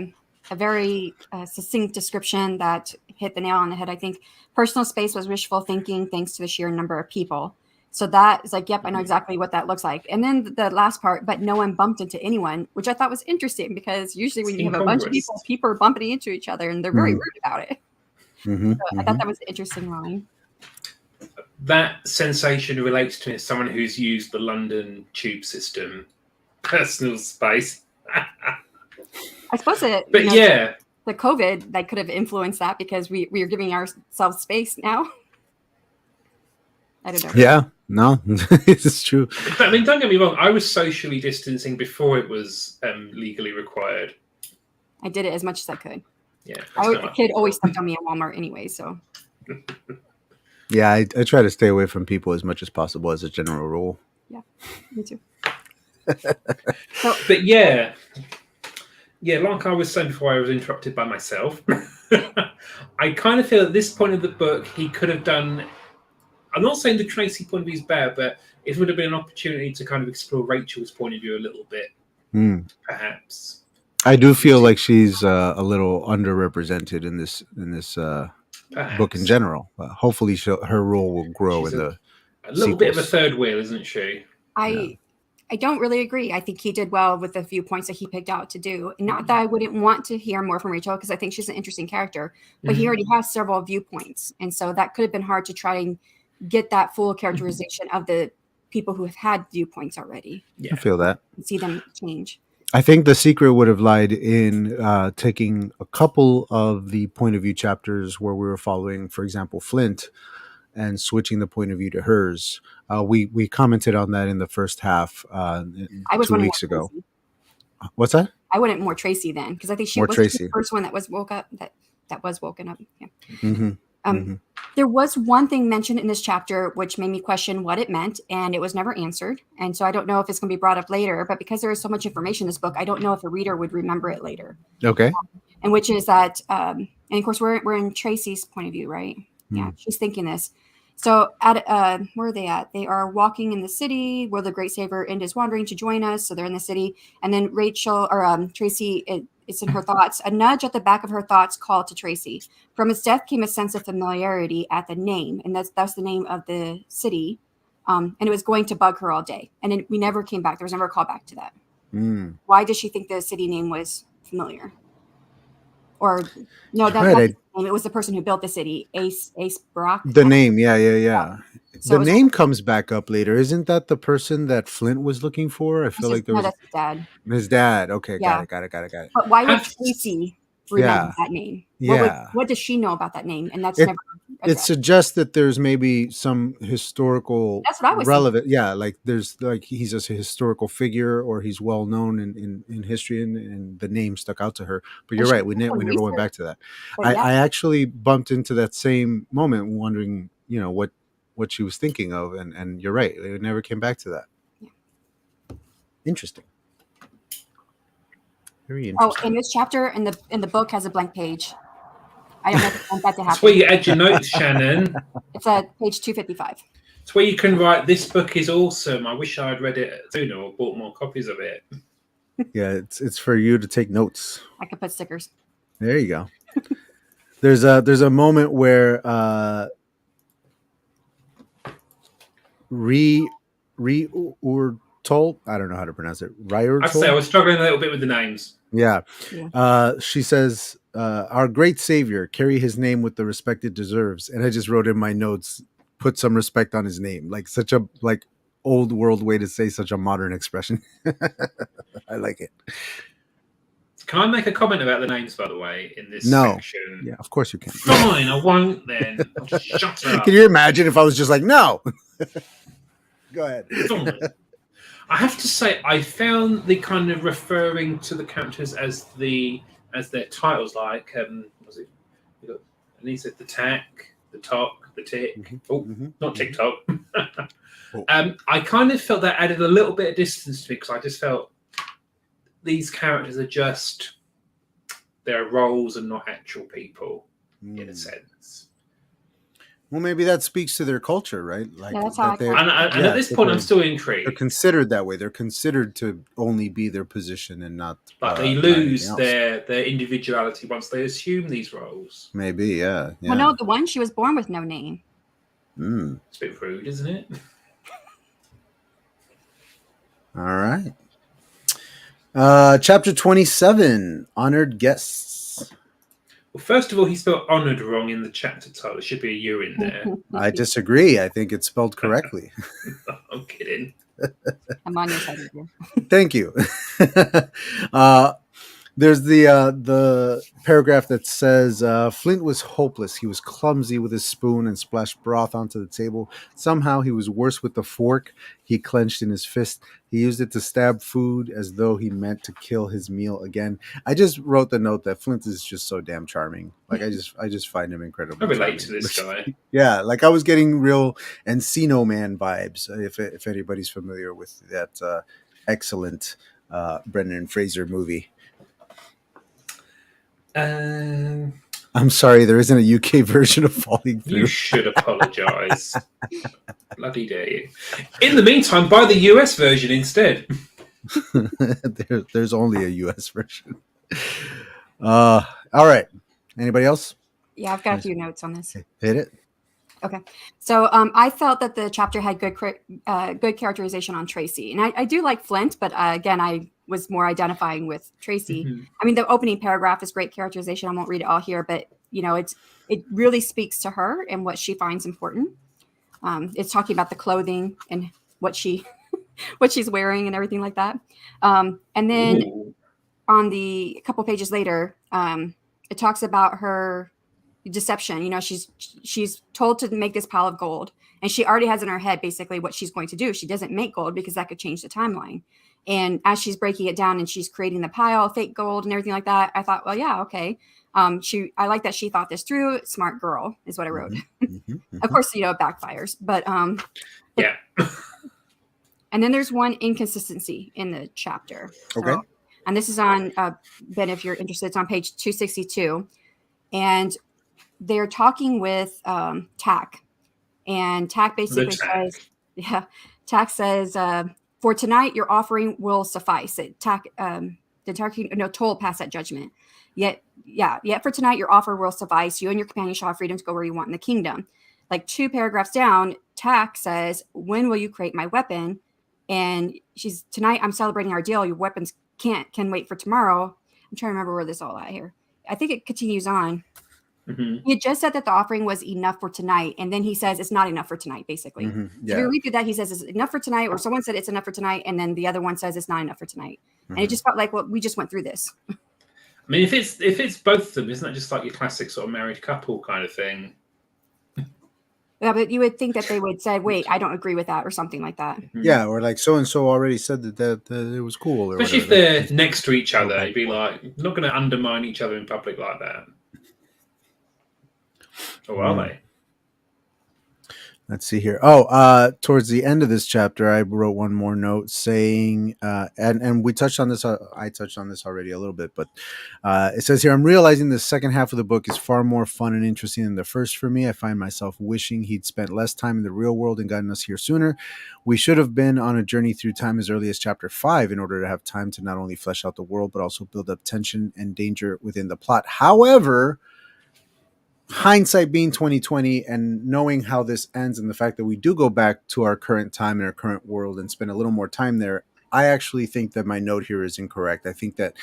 very succinct description that hit the nail on the head. I think personal space was wishful thinking thanks to the sheer number of people. So that is like, yep, I know exactly what that looks like. And then the last part, but no one bumped into anyone, which I thought was interesting because usually when you have a bunch of people are bumping into each other and they're very rude about it. So I thought that was an interesting line. That sensation relates to someone who's used the London tube system. Personal space. I suppose it. But yeah, the COVID that could have influenced that because we are giving ourselves space now. I don't know. Yeah, no, it's true. I mean, don't get me wrong. I was socially distancing before it was legally required. I did it as much as I could. Yeah, the kid always stepped on me at Walmart anyway, so. Yeah, I try to stay away from people as much as possible as a general rule. Yeah, me too. But yeah, like I was saying before I was interrupted by myself, I kind of feel at this point of the book, he could have done, I'm not saying the Tracy point of view is bad, but it would have been an opportunity to kind of explore Rachel's point of view a little bit, perhaps. I do feel like she's a little underrepresented in this book in general. Hopefully her role will grow in the a little bit of a third wheel, isn't she? I don't really agree. I think he did well with the few points that he picked out to do. Not that I wouldn't want to hear more from Rachel because I think she's an interesting character, but he already has several viewpoints. And so that could have been hard to try and get that full characterization of the people who have had viewpoints already. Yeah. I feel that. And see them change. I think the secret would have lied in taking a couple of the point of view chapters where we were following, for example, Flint, and switching the point of view to hers. We commented on that in the first half 2 weeks ago. Tracy. What's that? I wouldn't more Tracy then because I think she was the first one that was woken up. That was woken up. Yeah. There was one thing mentioned in this chapter which made me question what it meant, and it was never answered. And so I don't know if it's going to be brought up later. But because there is so much information in this book, I don't know if a reader would remember it later. Okay. And which is that, and of course we're in Tracy's point of view, right? Yeah, she's thinking this. So at where are they at? They are walking in the city where the great savior end is wandering to join us. So they're in the city, and then Rachel or Tracy, it's in her thoughts. A nudge at the back of her thoughts called to Tracy. From its death came a sense of familiarity at the name, and that's the name of the city. And it was going to bug her all day, and we never came back. There was never a call back to that. Why did she think the city name was familiar? Or no, that's it was the person who built the city, Ace Brock. The name, yeah. So the name comes back up later. Isn't that the person that Flint was looking for? I feel like there was that's his dad. His dad. Okay, got it. But why would Tracy remember that name? What does she know about that name? And that's never. It suggests that there's maybe some historical relevant. Yeah, like there's like he's a historical figure or he's well known in history and the name stuck out to her. But you're right, we never went back to that. I actually bumped into that same moment wondering, what she was thinking of, and you're right, they never came back to that. Yeah. Interesting. Very interesting. In this chapter in the book has a blank page. I don't know if I want that to happen. That's where you add your notes, Shannon. It's at page 255. It's where you can write, "This book is awesome. I wish I had read it sooner or bought more copies of it." Yeah, it's for you to take notes. I could put stickers. There you go. There's a moment where Toll. I don't know how to pronounce it. Ryer I'd say I Toll. was struggling a little bit with the names. Yeah. Yeah. She says, "Our great savior, carry his name with the respect it deserves." And I just wrote in my notes, "Put some respect on his name." Like such a old world way to say such a modern expression. I like it. Can I make a comment about the names, by the way, in this No. section? Yeah, of course you can. Fine, I won't then. I'll just shut up. Can you imagine if I was just like, no? Go ahead. Fine. I have to say, I found the kind of referring to the characters as their titles, like was it? And he said the tack, the talk, the tick. Not TikTok. I kind of felt that added a little bit of distance to me because I just felt these characters are just their roles and not actual people in a sense. Well, maybe that speaks to their culture, right? Like Yeah, that's how that And at this point, I'm still they're intrigued. considered that way. They're considered to only be their position and not Like they not anything lose else. their individuality once they assume these roles. Maybe, yeah. Well, no, the one she was born with no name. It's a bit rude, isn't it? All right. Chapter 27, Honored Guests. Well, first of all, he spelled honoured wrong in the chapter title. There should be a U in there. I disagree. I think it's spelled correctly. I'm kidding. I'm on your side of you. Thank you. There's the paragraph that says Flint was hopeless. He was clumsy with his spoon and splashed broth onto the table. Somehow he was worse with the fork he clenched in his fist. He used it to stab food as though he meant to kill his meal again. I just wrote the note that Flint is just so damn charming. Like I just find him incredibly I relate charming. to this guy. Yeah, like I was getting real Encino Man vibes. If anybody's familiar with that excellent Brendan Fraser movie. I'm sorry, there isn't a UK version of Falling Through. You should apologise. Bloody dare you. In the meantime, buy the US version instead. There's only a US version. All right. Anybody else? Yeah, I've got a few notes on this. Hit it. Okay. So I felt that the chapter had good characterization on Tracy. And I do like Flint, but again, I was more identifying with Tracy. Mm-hmm. I mean, the opening paragraph is great characterization. I won't read it all here, but, it really speaks to her and what she finds important. It's talking about the clothing and what she's wearing and everything like that. And then on a couple pages later, it talks about her deception. She's told to make this pile of gold, and she already has in her head basically what she's going to do. She doesn't make gold because that could change the timeline. And as she's breaking it down and she's creating the pile, fake gold and everything like that, I thought, well, yeah, okay. I like that she thought this through. Smart girl is what I wrote. Of course, it backfires, but yeah. And then there's one inconsistency in the chapter. Okay. And this is on Ben, if you're interested, it's on page 262, and they're talking with Tack, and Tack basically says, for tonight, your offering will suffice. Toll passed that judgment. Yet for tonight, your offer will suffice. You and your companion shall have freedom to go where you want in the kingdom. Like 2 paragraphs down, Tack says, when will you create my weapon? And tonight I'm celebrating our deal. Your weapons can wait for tomorrow. I'm trying to remember where this all at here. I think it continues on. Mm-hmm. He just said that the offering was enough for tonight, and then he says it's not enough for tonight, basically. Yeah. So if you read through that, he says it's enough for tonight, or someone said it's enough for tonight, and then the other one says it's not enough for tonight. And it just felt like, well, we just went through this. I mean, if it's both of them, isn't that just like your classic sort of married couple kind of thing? Yeah, but you would think that they would say, wait, I don't agree with that, or something like that. Yeah, or like so-and-so already said that it was cool. Or especially whatever. If they're next to each other, you'd be like, not going to undermine each other in public like that. Or are they? Let's see here. Towards the end of this chapter, I wrote one more note saying, and we touched on this. I touched on this already a little bit, but it says here, I'm realizing the second half of the book is far more fun and interesting than the first for me. I find myself wishing he'd spent less time in the real world and gotten us here sooner. We should have been on a journey through time as early as chapter 5 in order to have time to not only flesh out the world, but also build up tension and danger within the plot. However, hindsight being 2020 and knowing how this ends and the fact that we do go back to our current time and our current world and spend a little more time there, I actually think that my note here is incorrect. I think that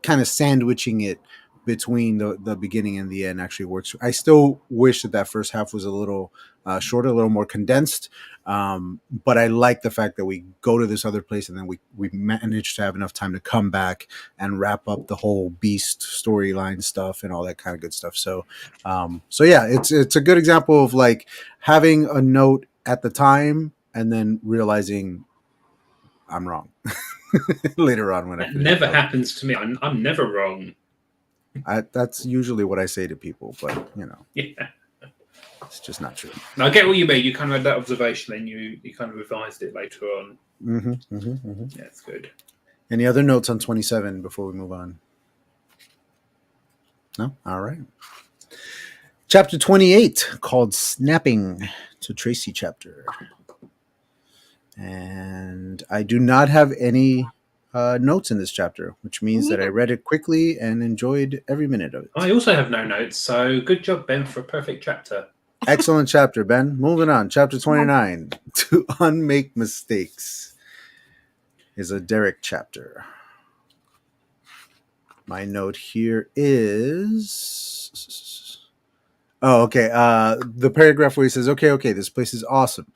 kind of sandwiching it between the beginning and the end actually works. I still wish that that first half was a little shorter, a little more condensed. But I like the fact that we go to this other place and then we manage to have enough time to come back and wrap up the whole Beast storyline stuff and all that kind of good stuff. So yeah, it's a good example of like having a note at the time and then realizing I'm wrong later on when I That finish the never book. happens to me. I'm never wrong. That's usually what I say to people, but Yeah. it's just not true. Now, I get what you mean. You kind of had that observation, then you kind of revised it later on. Yeah, it's good. Any other notes on 27 before we move on? No? All right. Chapter 28, called Snapping. It's a Tracy chapter. And I do not have any notes in this chapter, which means that I read it quickly and enjoyed every minute of it. I also have no notes, so good job, Ben, for a perfect chapter. Excellent chapter, Ben. Moving on. Chapter 29, To Unmake Mistakes, is a Derek chapter. My note here is... Oh, okay. The paragraph where he says, okay, this place is awesome.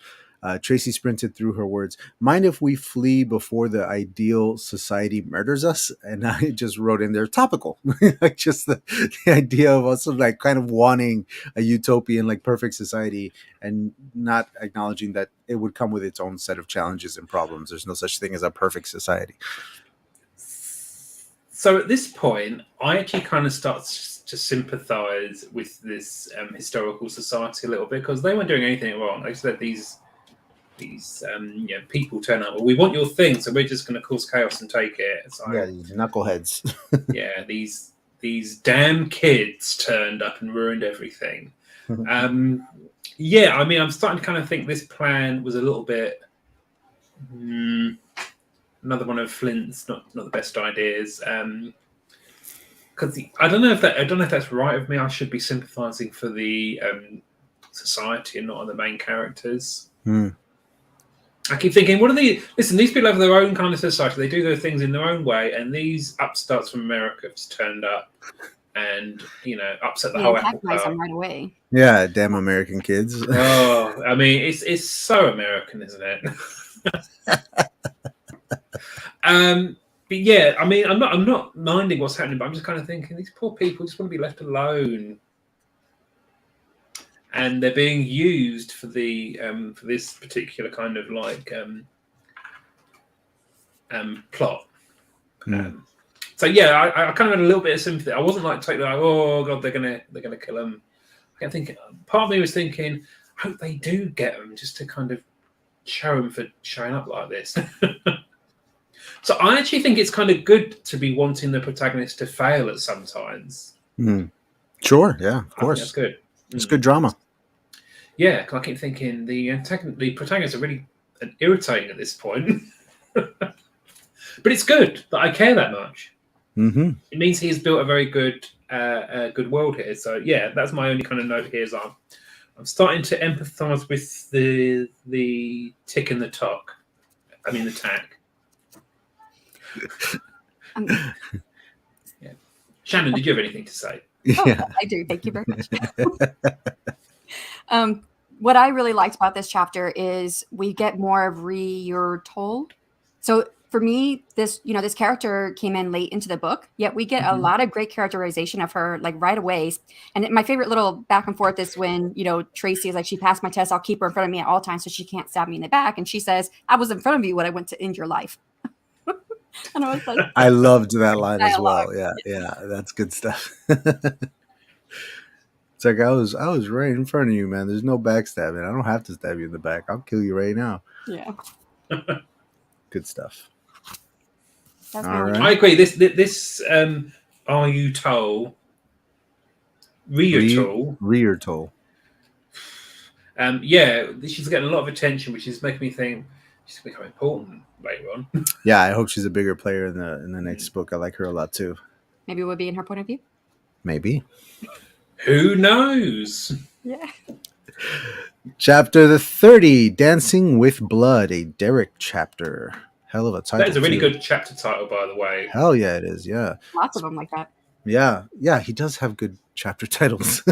Tracy sprinted through her words. Mind if we flee before the ideal society murders us? And I just wrote in there, topical. Like just the idea of us like kind of wanting a utopian, like perfect society and not acknowledging that it would come with its own set of challenges and problems. There's no such thing as a perfect society. So at this point, I actually kind of start to sympathise with this historical society a little bit because they weren't doing anything wrong. They said these people turn up. Well, we want your thing, so we're just going to cause chaos and take it. So, yeah, these knuckleheads. Yeah, these damn kids turned up and ruined everything. Yeah, I mean, I'm starting to kind of think this plan was a little bit another one of Flint's not the best ideas. Because I don't know if that's right of me. I should be sympathising for the society and not on the main characters. I keep thinking, what are they? Listen, these people have their own kind of society. They do their things in their own way, and these upstarts from America have turned up and upset the whole apple cart right away. Yeah, damn American kids. Oh, I mean, it's so American, isn't it? But yeah, I mean, I'm not minding what's happening, but I'm just kind of thinking these poor people just want to be left alone. And they're being used for the for this particular kind of like plot. So yeah, I kind of had a little bit of sympathy. I wasn't like totally like, oh god, they're gonna kill them. I think part of me was thinking, I hope they do get them just to kind of show them for showing up like this. So I actually think it's kind of good to be wanting the protagonist to fail at sometimes. Sure, yeah, of course. That's good. It's good drama. Yeah, I keep thinking the protagonists are really irritating at this point. But it's good that I care that much. It means he's built a very good good world here. So yeah, that's my only kind of note here. Is I'm starting to empathise with the tick and the talk. I mean the tack. Yeah. Shannon, did you have anything to say? Yeah, I do. Thank you very much. What I really liked about this chapter is we get more of Riurtol. So for me, this character came in late into the book, yet we get a lot of great characterization of her like right away. And my favorite little back and forth is when, Tracy is like, she passed my test. I'll keep her in front of me at all times so she can't stab me in the back. And she says, I was in front of you when I went to end your life. And I was like, I loved that line as well. Yeah, that's good stuff. It's like I was right in front of you, man. There's no backstabbing. I don't have to stab you in the back. I'll kill you right now. Yeah. Good stuff. That's all right. I agree. This are you told? Riurtol. Yeah, she's getting a lot of attention, which is making me think she's becoming important later on. Yeah, I hope she's a bigger player in the next book. I like her a lot too. Maybe it would be in her point of view. Maybe. Who knows? Yeah. Chapter 30, Dancing with Blood, a Derek chapter. Hell of a title, That is a really too. good chapter title, by the way. Hell yeah, it is. Yeah. Lots of them like that. Yeah, he does have good chapter titles.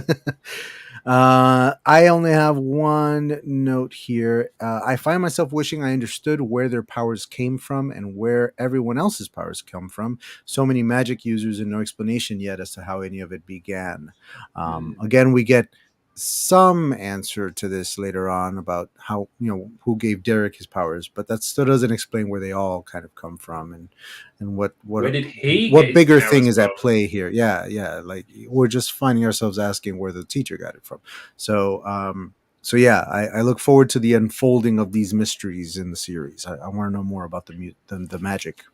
I only have one note here. I find myself wishing I understood where their powers came from and where everyone else's powers come from. So many magic users and no explanation yet as to how any of it began. Again, we get some answer to this later on about how, who gave Derek his powers, but that still doesn't explain where they all kind of come from and Where did he get what his bigger thing powers is from? at play here. Yeah, like we're just finding ourselves asking where the teacher got it from. So yeah, I look forward to the unfolding of these mysteries in the series. I want to know more about the magic.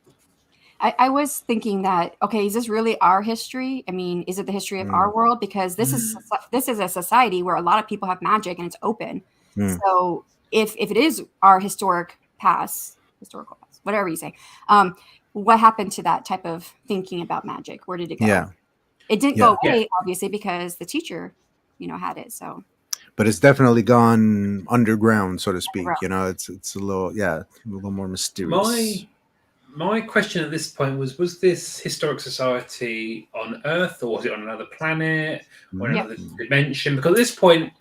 I was thinking that, okay, is this really our history? I mean, is it the history of our world? Because this is a society where a lot of people have magic and it's open. Mm. So if it is our historical past, whatever you say, what happened to that type of thinking about magic? Where did it go? Yeah, It didn't yeah, go away, obviously, because the teacher, had it. So but it's definitely gone underground, so to speak. underground. It's a little more mysterious. My question at this point was this historic society on Earth, or was it on another planet or Mhm. Yeah. another dimension? Because at this point,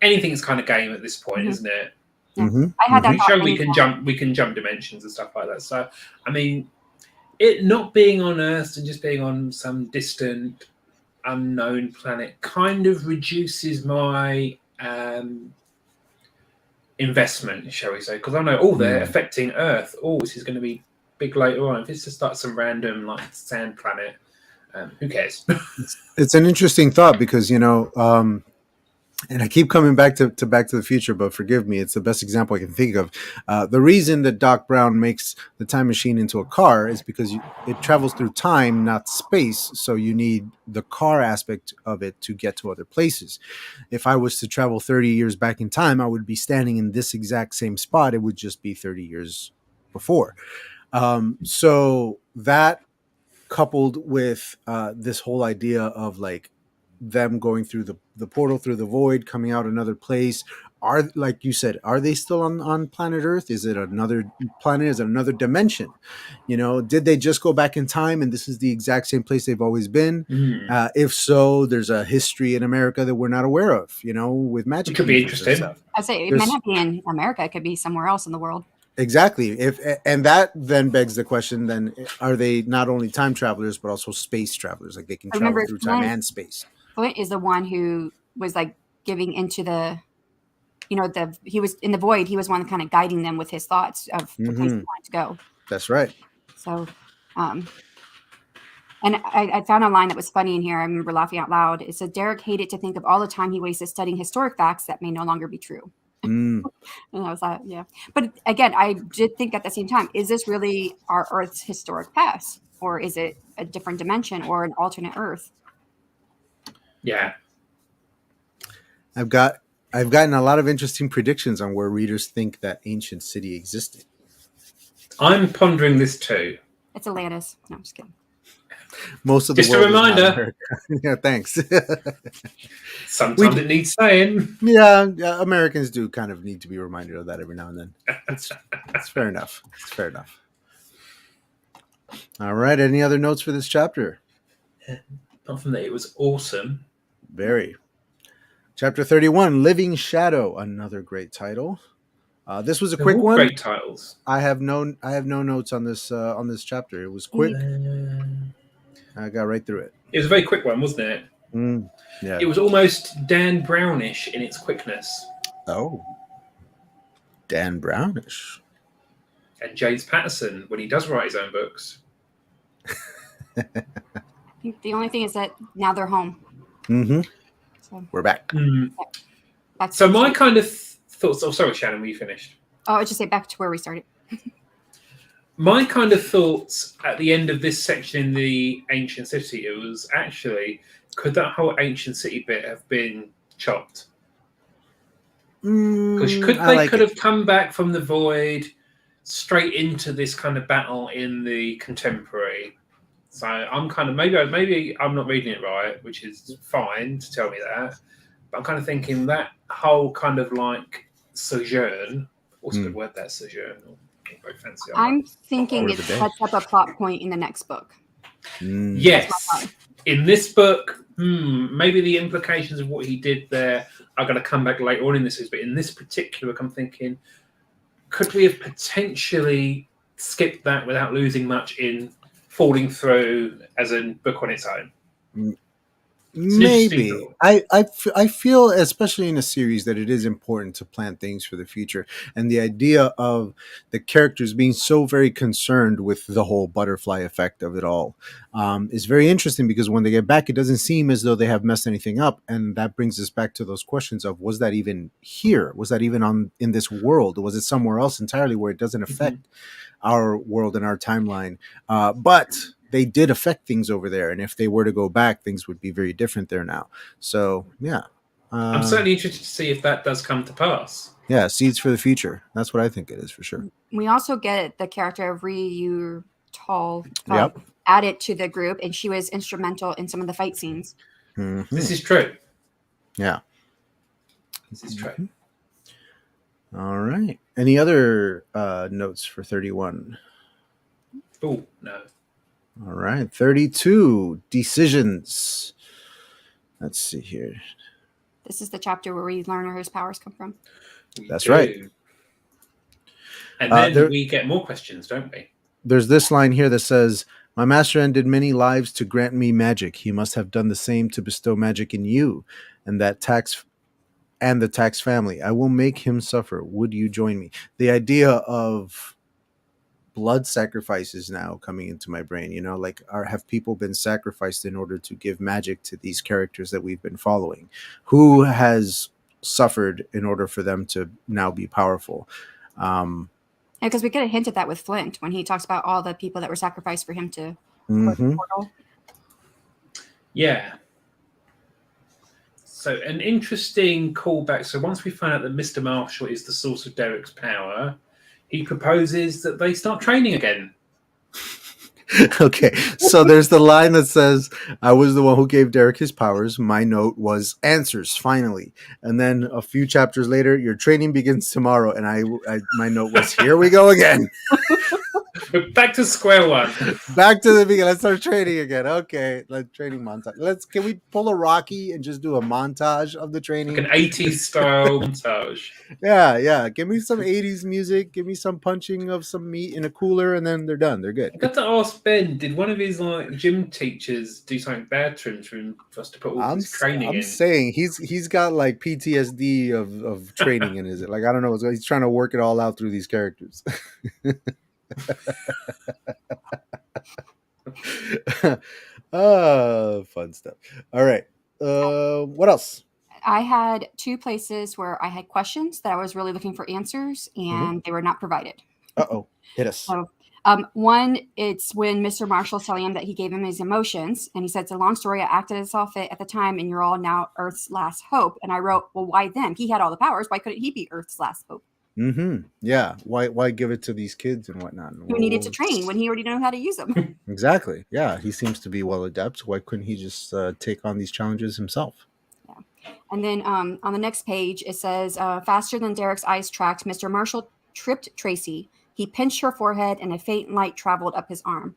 anything's kind of game at this point, isn't it? Yeah. Mhm, I had that We thought show many times. we can jump dimensions and stuff like that. So I mean, it not being on Earth and just being on some distant unknown planet kind of reduces my investment, shall we say? Because I know, they're affecting Earth. This is going to be big later on. If it's just like some random like sand planet, who cares? It's an interesting thought because and I keep coming back to Back to the Future, but forgive me, it's the best example I can think of. The reason that Doc Brown makes the time machine into a car is because it travels through time, not space. So you need the car aspect of it to get to other places. If I was to travel 30 years back in time, I would be standing in this exact same spot. It would just be 30 years before. So that coupled with this whole idea of like them going through the portal through the void, coming out another place. Are, like you said, are they still on planet Earth? Is it another planet? Is it another dimension? Did they just go back in time and this is the exact same place they've always been? If so, there's a history in America that we're not aware of, with It magic could be users and interesting. stuff. I say it might There's not be in America. It could be somewhere else in the world. exactly, and that then begs the question: then are they not only time travelers but also space travelers? Like they can travel Remember, through time and space. Flint is the one who was like giving into he was in the void. He was one kind of guiding them with his thoughts of the place they wanted to go. That's right. So, and I found a line that was funny in here. I remember laughing out loud. It said, Derek hated to think of all the time he wasted studying historic facts that may no longer be true. Mm. And I was like, yeah. But again, I did think at the same time, is this really our Earth's historic past? Or is it a different dimension or an alternate Earth? Yeah. I've gotten a lot of interesting predictions on where readers think that ancient city existed. I'm pondering this too. It's Atlantis. No, I'm just kidding. Most of the Just a world is not reminder. America. Yeah, thanks. Sometimes it needs saying. Yeah, Americans do kind of need to be reminded of that every now and then. It's fair enough. It's fair enough. All right. Any other notes for this chapter? Apart from that, it was awesome. Very. Chapter 31, Living Shadow, another great title. This was a quick one. Great titles. I have no notes on this chapter. It was quick. I got right through it. It was a very quick one, wasn't it? Yeah. It was almost Dan Brownish in its quickness. Oh, Dan Brownish. And James Patterson when he does write his own books. I think the only thing is that now they're home. Mm-hmm. So, we're back. So my kind of thoughts. Oh, sorry, Shannon, were you finished? Oh, I just say back to where we started. My kind of thoughts at the end of this section in the ancient city, it was actually, could that whole ancient city bit have been chopped? Because they could have come back from the void straight into this kind of battle in the contemporary. So I'm kind of maybe I'm not reading it right, which is fine to tell me that. But I'm kind of thinking that whole kind of like sojourn. What's a good word? That sojourn. Or very fancy. I'm thinking Word it of the day. sets up a plot point in the next book. Yes. In this book, maybe the implications of what he did there are going to come back later on in this series. But in this particular book, I'm thinking, could we have potentially skipped that without losing much in falling through as a book on its own? It's an interesting Maybe. thought. I feel, especially in a series, that it is important to plan things for the future. And the idea of the characters being so very concerned with the whole butterfly effect of it all is very interesting, because when they get back, it doesn't seem as though they have messed anything up. And that brings us back to those questions of, was that even here? Was that even in this world? Was it somewhere else entirely where it doesn't affect our world and our timeline? But they did affect things over there, and if they were to go back, things would be very different there now. So yeah, I'm certainly interested to see if that does come to pass. yeah, seeds for the future. That's what I think it is for sure. We also get the character of Ryu Tall Yep. added to the group, and she was instrumental in some of the fight scenes. Mm-hmm. This is true. Yeah. This is true. All right. Any other notes for 31? Oh, no. All right. 32, decisions. Let's see here. This is the chapter where we learn where his powers come from. That's right. And then we get more questions, don't we? There's this line here that says, "My master ended many lives to grant me magic. He must have done the same to bestow magic in you, and the tax family. I will make him suffer. Would you join me?" The idea of blood sacrifices now coming into my brain. Like, have people been sacrificed in order to give magic to these characters that we've been following? Who has suffered in order for them to now be powerful? Because we get a hint at that with Flint when he talks about all the people that were sacrificed for him to Mm-hmm. close the portal. Yeah. So an interesting callback. So once we find out that Mr. Marshall is the source of Derek's power, he proposes that they start training again. Okay, so there's the line that says, "I was the one who gave Derek his powers. My note was answers, finally." And then a few chapters later, "Your training begins tomorrow." And my note was, "Here we go again." Back to square one. Back to the beginning. Let's start training again. Okay, training montage. Can we pull a Rocky and just do a montage of the training? Like an 80s style montage. Yeah. Give me some 80s music. Give me some punching of some meat in a cooler, and then they're done. They're good. I got to ask Ben, did one of his gym teachers do something bad to him for us to put all this training in? I'm saying he's got like PTSD of training in his. Like, I don't know. He's trying to work it all out through these characters. Fun stuff. All right. What else? I had two places where I had questions that I was really looking for answers, and they were not provided. Uh-oh. Hit us. So, one, it's when Mr. Marshall's telling him that he gave him his emotions, and he said, "It's a long story. I acted as all fit at the time, and you're all now Earth's last hope." And I wrote, well, why them? He had all the powers. Why couldn't he be Earth's last hope? Mm-hmm. Yeah. Why give it to these kids and whatnot? Who needed to train when he already knew how to use them? Exactly. Yeah. He seems to be well adept. Why couldn't he just take on these challenges himself? Yeah. And then on the next page, it says, faster than Derek's eyes tracked, Mr. Marshall tripped Tracy. He pinched her forehead, and a faint light traveled up his arm.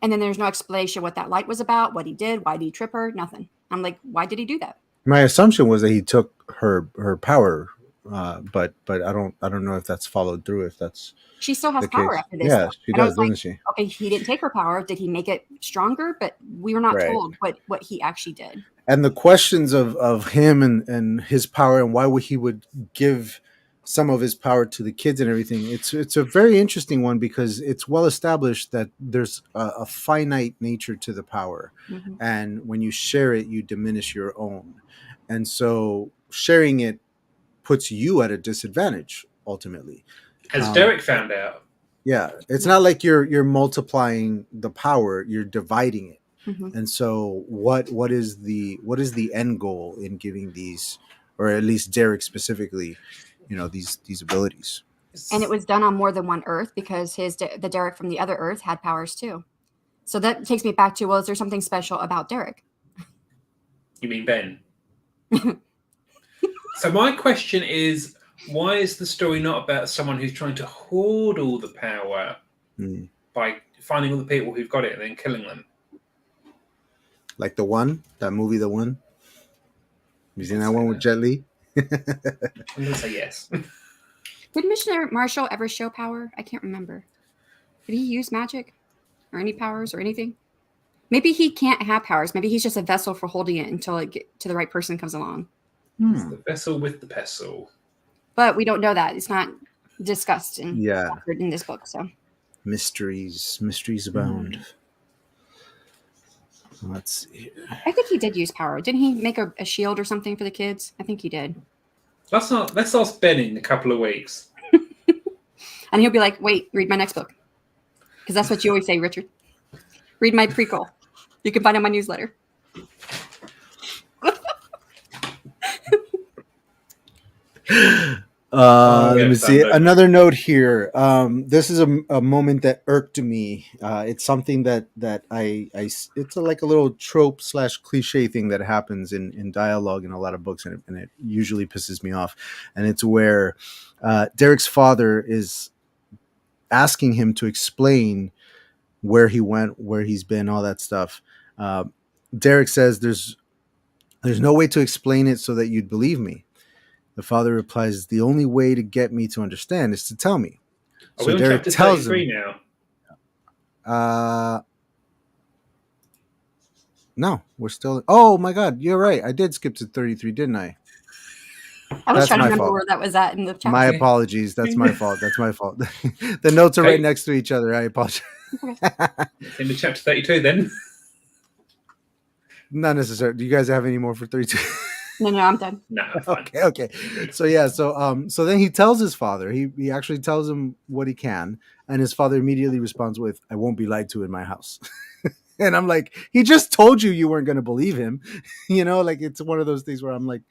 And then there's no explanation what that light was about, what he did, why did he trip her, nothing. I'm like, why did he do that? My assumption was that he took her power, but I don't know if that's followed through. If that's she still has the power case. after this. Yeah, though. she And I does, was doesn't she? Okay, he didn't take her power. Did he make it stronger? But we were not Right. told what he actually did. And the questions of him and his power, and why he would give some of his power to the kids and everything, it's a very interesting one, because it's well established that there's a finite nature to the power, and when you share it, you diminish your own, and so sharing it puts you at a disadvantage ultimately. As Derek found out. Yeah, it's not like you're multiplying the power, you're dividing it. And so what is the end goal in giving these, or at least Derek specifically, these abilities? And it was done on more than one Earth, because the Derek from the other Earth had powers too. So that takes me back to, well, is there something special about Derek? You mean Ben? So my question is, why is the story not about someone who's trying to hoard all the power by finding all the people who've got it and then killing them? Like that movie, The One. You seen that one with Jet Li? I'm gonna say yes. Did Missioner Marshall ever show power? I can't remember. Did he use magic or any powers or anything? Maybe he can't have powers. Maybe he's just a vessel for holding it until it get to the right person comes along. It's the vessel with the pestle. But we don't know that. It's not discussed in this book. So mysteries abound. Let's see. I think he did use power. Didn't he make a shield or something for the kids? I think he did. Let's ask Ben in a couple of weeks. And he'll be like, wait, read my next book. Because that's what you always say, Richard. Read my prequel. You can find it on my newsletter. Let me see. Another note here. This is a moment that irked me. It's something that it's like a little trope / cliche thing that happens in dialogue in a lot of books, and it usually pisses me off. And it's where Derek's father is asking him to explain where he went, where he's been, all that stuff. Derek says, "There's no way to explain it so that you'd believe me." The father replies, "The only way to get me to understand is to tell me." Are we on Derek tells him now. No, we're still. Oh my God, you're right. I did skip to 33, didn't I? I was trying to remember where that was at in the chapter. My apologies. That's my fault. The notes are right next to each other. I apologize. In the chapter 32, then. Not necessarily. Do you guys have any more for 32? No, I'm done. No. Okay. So yeah. So then he tells his father. He actually tells him what he can, and his father immediately responds with, "I won't be lied to in my house." And I'm like, he just told you weren't going to believe him. Like it's one of those things where I'm like,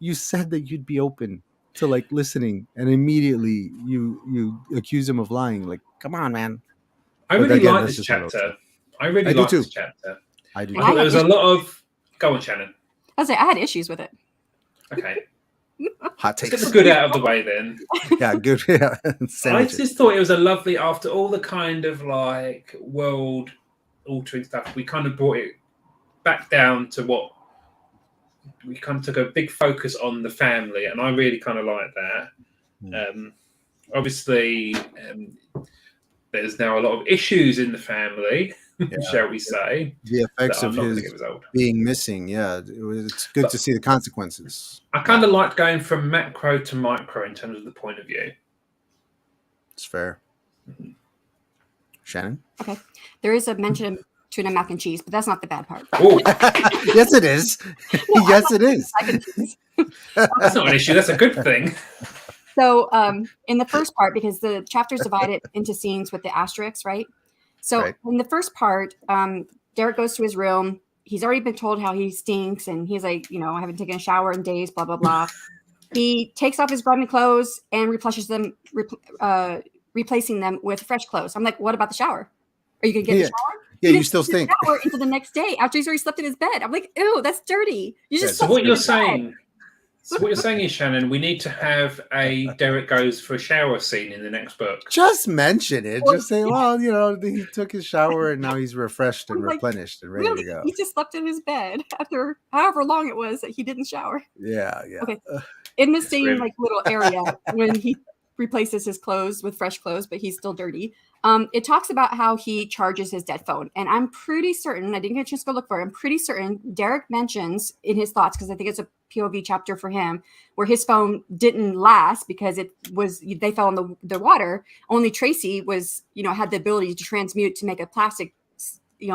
you said that you'd be open to like listening, and immediately you accuse him of lying. Like, come on, man. I really like this chapter. I do too. This chapter. I do. There was a lot of. Go on, Shannon. I had issues with it. Okay. Hot takes. Let's get the good out of the way then. Yeah, good. Yeah. I just thought it was a lovely, after all the kind of like world altering stuff, we kind of brought it back down to what we kind of took a big focus on the family, and I really kind of like that. Obviously, there's now a lot of issues in the family. Shall we say, the effects of his being missing? Yeah, it's good to see the consequences. I kind of liked going from macro to micro in terms of the point of view. It's fair. Shannon? Okay. There is a mention of tuna mac and cheese, but that's not the bad part. Yes, it is. No, yes, it is. That's not an issue. That's a good thing. So in the first part, because the chapter is divided into scenes with the asterisks, right? So in the first part, Derek goes to his room. He's already been told how he stinks, and he's like, I haven't taken a shower in days, blah, blah, blah. He takes off his grimy clothes and replacing them with fresh clothes. I'm like, what about the shower? Are you going to get the shower? Yeah, you still stink. Shower until the next day after he's already slept in his bed. I'm like, ew, that's dirty. You just So what you're saying is, Shannon, we need to have a Derek goes for a shower scene in the next book. Just mention it. Just say, well, he took his shower and now he's refreshed and replenished and ready to go. He just slept in his bed after however long it was that he didn't shower. Yeah. Okay. In the same little area when he replaces his clothes with fresh clothes, but he's still dirty. It talks about how he charges his dead phone. And I'm pretty certain, I didn't get a chance to go look for it, I'm pretty certain Derek mentions in his thoughts, because I think it's a POV chapter for him, where his phone didn't last because they fell in the water. Only Tracy was, had the ability to transmute to make a plastic,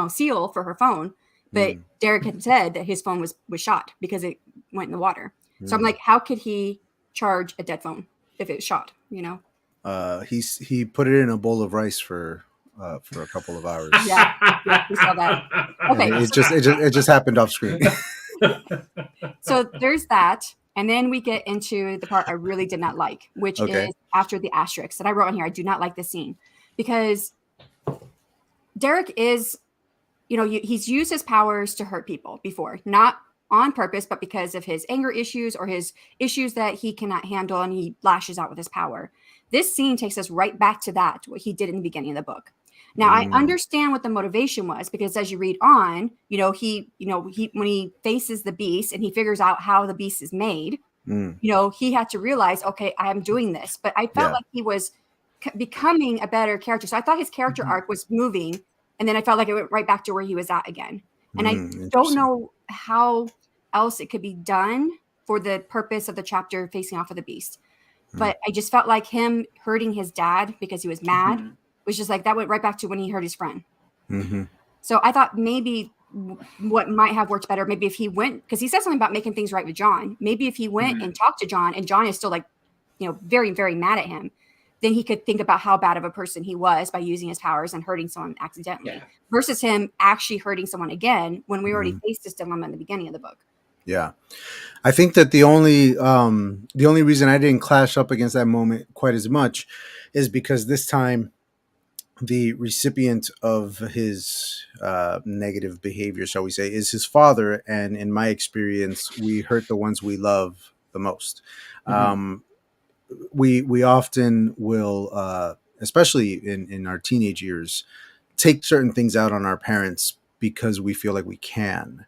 seal for her phone. But Derek had said that his phone was shot because it went in the water. So I'm like, how could he charge a dead phone if it was shot, He put it in a bowl of rice for a couple of hours. Yeah, we saw that. Okay, it just happened off screen. So there's that, and then we get into the part I really did not like, which is after the asterisks that I wrote on here. I do not like this scene because Derek is, he's used his powers to hurt people before, not on purpose, but because of his anger issues or his issues that he cannot handle, and he lashes out with his power. This scene takes us right back to that, what he did in the beginning of the book. Now I understand what the motivation was, because as you read on, he when he faces the beast and he figures out how the beast is made, he had to realize, okay, I am doing this. But I felt Yeah. like he was becoming a better character. So I thought his character arc was moving, and then I felt like it went right back to where he was at again. And I don't Interesting. know how else it could be done for the purpose of the chapter facing off of the beast. But I just felt like him hurting his dad because he was mad was just like, that went right back to when he hurt his friend. Mm-hmm. So I thought maybe what might have worked better, maybe if he went, because he said something about making things right with John. Maybe if he went and talked to John, and John is still like, very, very mad at him, then he could think about how bad of a person he was by using his powers and hurting someone accidentally, versus him actually hurting someone again when we already faced this dilemma in the beginning of the book. Yeah. I think that the only reason I didn't clash up against that moment quite as much is because this time the recipient of his negative behavior, shall we say, is his father, and in my experience, we hurt the ones we love the most. We often will, especially in our teenage years, take certain things out on our parents because we feel like we can.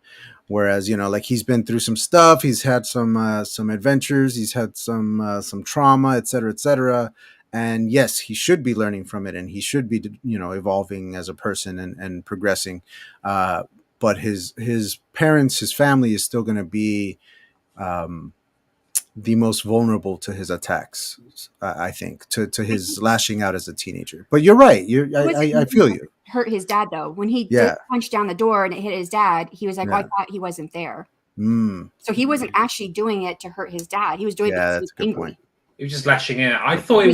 Whereas, like, he's been through some stuff, he's had some adventures, he's had some trauma, et cetera, et cetera. And yes, he should be learning from it, and he should be, evolving as a person and progressing. But his parents, his family is still going to be um, the most vulnerable to his attacks. I think to his lashing out as a teenager. But you're right. I feel you. Hurt his dad though. When he did Yeah. punch down the door and it hit his dad, he was like, "Well, I Yeah. thought he wasn't there." Mm. So he wasn't actually doing it to hurt his dad. He was doing it Yeah, because he that's was a good angry. point. He was just lashing out. I Good thought point.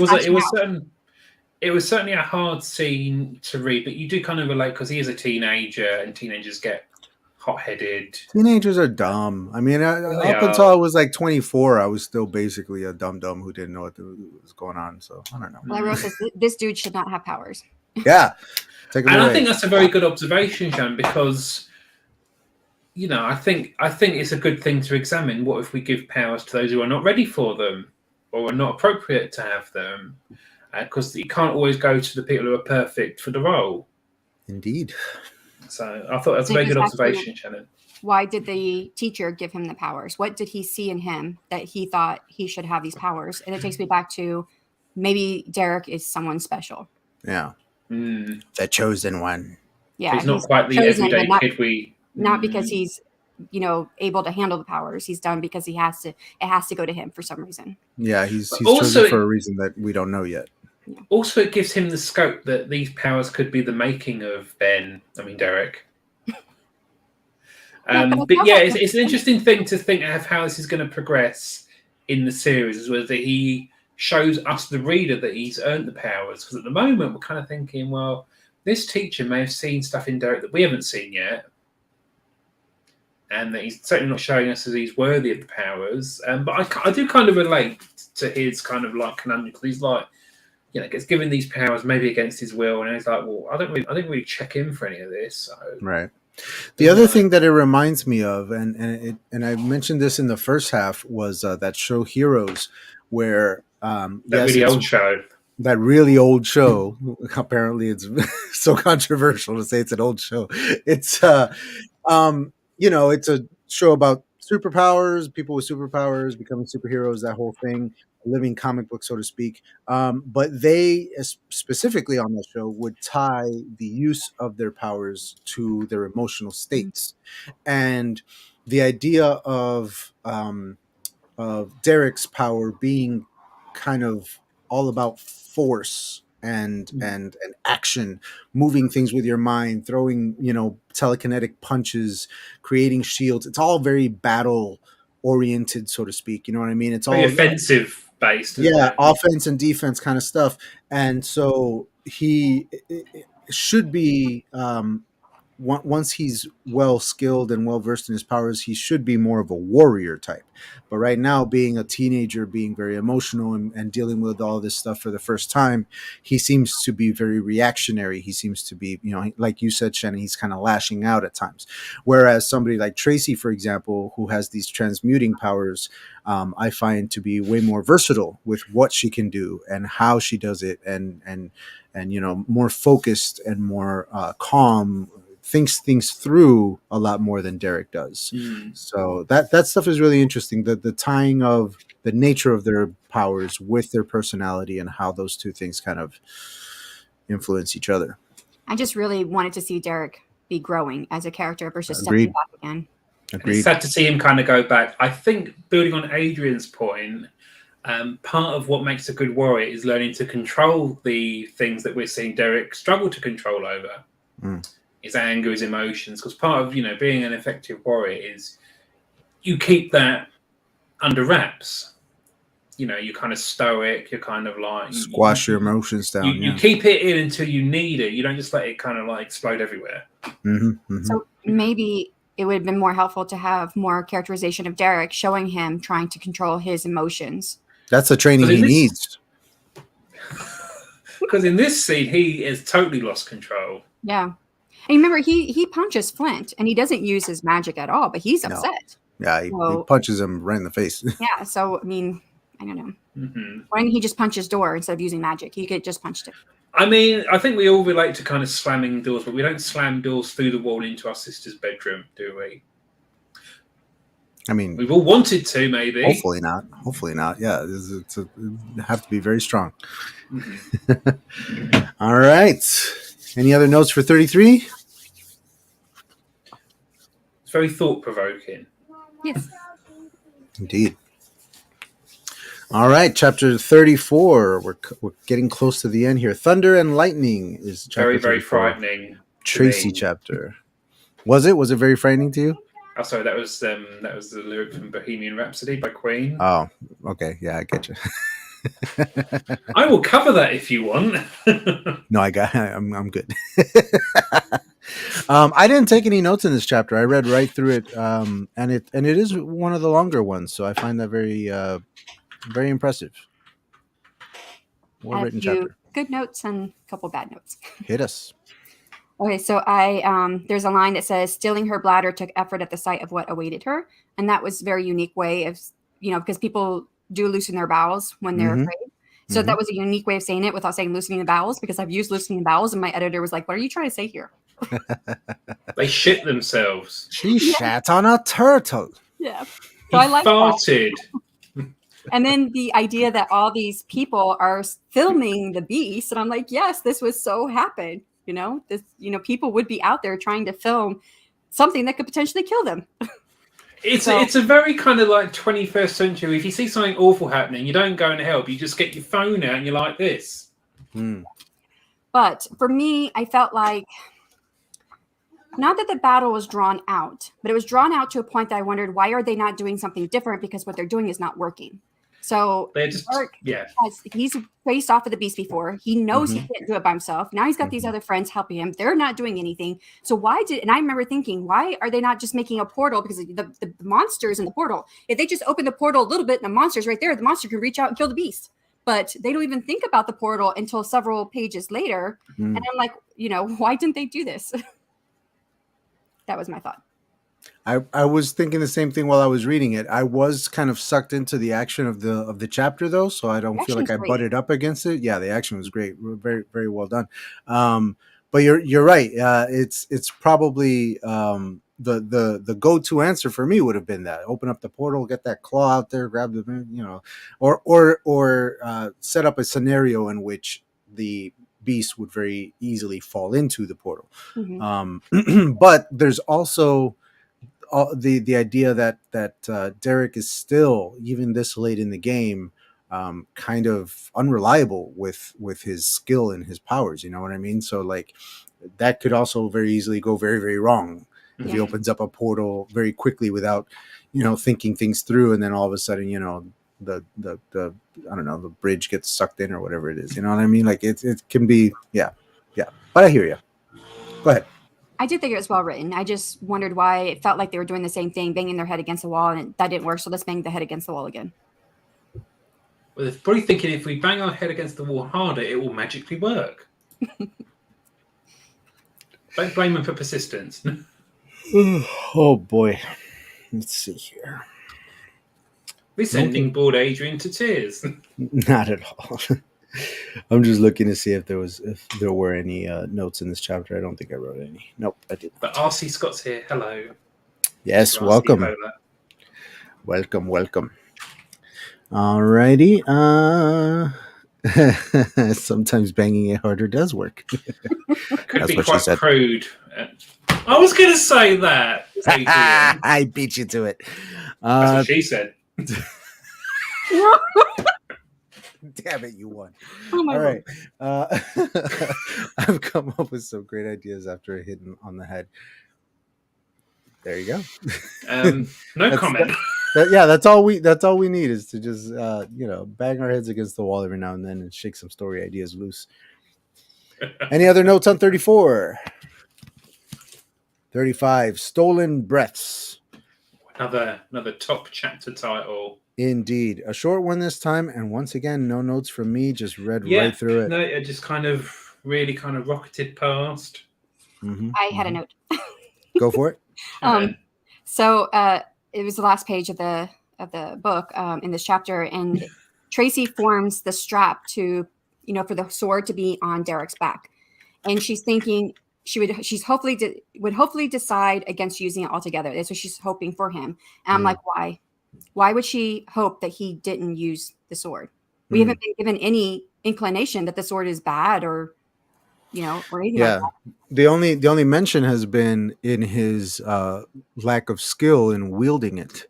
it was certainly a hard scene to read, but you do kind of relate because he is a teenager, and teenagers get hot-headed. Teenagers are dumb. I mean, They up until are. I was like 24, I was still basically a dumb who didn't know what was going on. So I don't know. Well, Rose says this dude should not have powers. Yeah, take him And I away. think that's a very good observation, Jan, because I think it's a good thing to examine. What if we give powers to those who are not ready for them or are not appropriate to have them? Because you can't always go to the people who are perfect for the role. Indeed. So I thought that's a very good observation, Shannon. Why did the teacher give him the powers? What did he see in him that he thought he should have these powers? And it takes me back to maybe Derek is someone special. Yeah. The chosen one. Yeah, he's not quite the everyday kid not because he's able to handle the powers. He's done because it has to go to him for some reason. Yeah, he's chosen for a reason that we don't know yet. Yeah. Also, it gives him the scope that these powers could be the making of Derek. But yeah, it's an interesting thing to think of how this is going to progress in the series, as well, that he shows us, the reader, that he's earned the powers. Because at the moment, we're kind of thinking, well, this teacher may have seen stuff in Derek that we haven't seen yet, and that he's certainly not showing us as he's worthy of the powers. But I do kind of relate to his kind of like conundrum, because he's like, gets given these powers maybe against his will, and he's like, well, I didn't really check in for any of this. So. Right. The other thing that it reminds me of, and I mentioned this in the first half, was that show Heroes, where that really old show. Apparently, it's so controversial to say it's an old show. It's it's a show about superpowers, people with superpowers becoming superheroes, that whole thing, a living comic book, so to speak. But they, specifically on the show, would tie the use of their powers to their emotional states. And the idea of Derek's power being kind of all about force and action, moving things with your mind, throwing telekinetic punches, creating shields. It's all very battle oriented, so to speak. You know what I mean? It's all offensive based. Yeah, offense and defense kind of stuff. And so he should be once he's well skilled and well versed in his powers, he should be more of a warrior type. But right now, being a teenager, being very emotional and dealing with all this stuff for the first time, he seems to be very reactionary. He seems to be, like you said, Shannon, he's kind of lashing out at times. Whereas somebody like Tracy, for example, who has these transmuting powers, I find to be way more versatile with what she can do and how she does it, and more focused and more calm, thinks things through a lot more than Derek does. So that stuff is really interesting. The tying of the nature of their powers with their personality and how those two things kind of influence each other. I just really wanted to see Derek be growing as a character versus stepping Agreed. back again. And it's sad to see him kind of go back. I think, building on Adrian's point, part of what makes a good warrior is learning to control the things that we're seeing Derek struggle to control over. His anger, his emotions. Because part of being an effective warrior is you keep that under wraps. You're kind of stoic. You're kind of like squash your emotions down. You keep it in until you need it. You don't just let it kind of like explode everywhere. So maybe it would have been more helpful to have more characterization of Derek, showing him trying to control his emotions. That's the training he needs. Because in this scene, he has totally lost control. Yeah. And remember, he punches Flint, and he doesn't use his magic at all, but he's upset. Yeah, he punches him right in the face. Yeah, so, I mean, I don't know. Why didn't he just punch his door instead of using magic? He could just punched it. I mean, I think we all relate to kind of slamming doors, but we don't slam doors through the wall into our sister's bedroom, do we? I mean, we've all wanted to, maybe. Hopefully not. Yeah, it have to be very strong. All right. Any other notes for 33? It's very thought-provoking. Yes. Indeed. All right, chapter 34. We're getting close to the end here. Thunder and Lightning is chapter very frightening. Tracy chapter. Was it very frightening to you? Oh, sorry, that was the lyric from Bohemian Rhapsody by Queen. Oh, okay, yeah, I get you. I will cover that if you want. No, I'm good. I didn't take any notes in this chapter. I read right through it, and it is one of the longer ones, so I find that very very impressive. Well written chapter. Good notes and a couple bad notes. Hit us. Okay, so there's a line that says, "Stilling her bladder took effort at the sight of what awaited her," and that was a very unique way of, because people do loosen their bowels when they're afraid. So that was a unique way of saying it without saying loosening the bowels, because I've used loosening the bowels, and my editor was like, "What are you trying to say here?" They shit themselves. She shat on a turtle. Yeah, so I like farted. And then the idea that all these people are filming the beast, and I'm like, yes, this would so happen. People would be out there trying to film something that could potentially kill them. It's a very kind of like 21st century. If you see something awful happening, you don't go and help. You just get your phone out and you're like this. But for me, I felt like, not that the battle was drawn out, but it was drawn out to a point that I wondered, why are they not doing something different? Because what they're doing is not working. So he's faced off with the beast before. He knows he can't do it by himself. Now he's got these other friends helping him. They're not doing anything. So and I remember thinking, why are they not just making a portal? Because the monster's in the portal. If they just open the portal a little bit and the monster's right there, the monster can reach out and kill the beast. But they don't even think about the portal until several pages later. And I'm like, why didn't they do this? That was my thought. I was thinking the same thing while I was reading it. I was kind of sucked into the action of the chapter, though, so I don't feel like I butted up against it. Yeah, the action was great, very very well done. But you're right. It's probably the go-to answer for me would have been that: open up the portal, get that claw out there, grab the or set up a scenario in which the beast would very easily fall into the portal. But there's also the idea that Derek is still, even this late in the game, kind of unreliable with his skill and his powers. You know what I mean? So like that could also very easily go very, very wrong if he opens up a portal very quickly without, thinking things through, and then all of a sudden, the I don't know, the bridge gets sucked in or whatever it is. You know what I mean? Like it can be, yeah. But I hear you. Go ahead. I did think it was well written. I just wondered why it felt like they were doing the same thing, banging their head against the wall, and that didn't work. So let's bang the head against the wall again. Well, they're probably thinking if we bang our head against the wall harder, it will magically work. Don't blame them for persistence. Oh boy. Let's see here. We're sending bored Adrian to tears. Not at all. I'm just looking to see if there were any notes in this chapter. I don't think I wrote any. Nope, I didn't. But RC Scott's here. Hello. Yes, Mr. RC welcome. Cola. Welcome. Alrighty. Sometimes banging it harder does work. Could be quite crude. I was going to say that. I beat you to it. That's what she said. Damn it, you won. Oh my All right. I've come up with some great ideas after a hit on the head. There you go. No comment. That's all we need is to just bang our heads against the wall every now and then and shake some story ideas loose. Any other notes on 34? 35, Stolen Breaths. Another top chapter title. Indeed. A short one this time, and once again, no notes from me, just read right through it. No, it just really rocketed past. Mm-hmm, I had a note. Go for it. So it was the last page of the book in this chapter, and Tracy forms the strap to, for the sword to be on Derek's back, and she's thinking she's would hopefully decide against using it altogether. That's what she's hoping for him. And I'm like, why? Why would she hope that he didn't use the sword? We haven't been given any inclination that the sword is bad or anything like that. The only mention has been in his lack of skill in wielding it.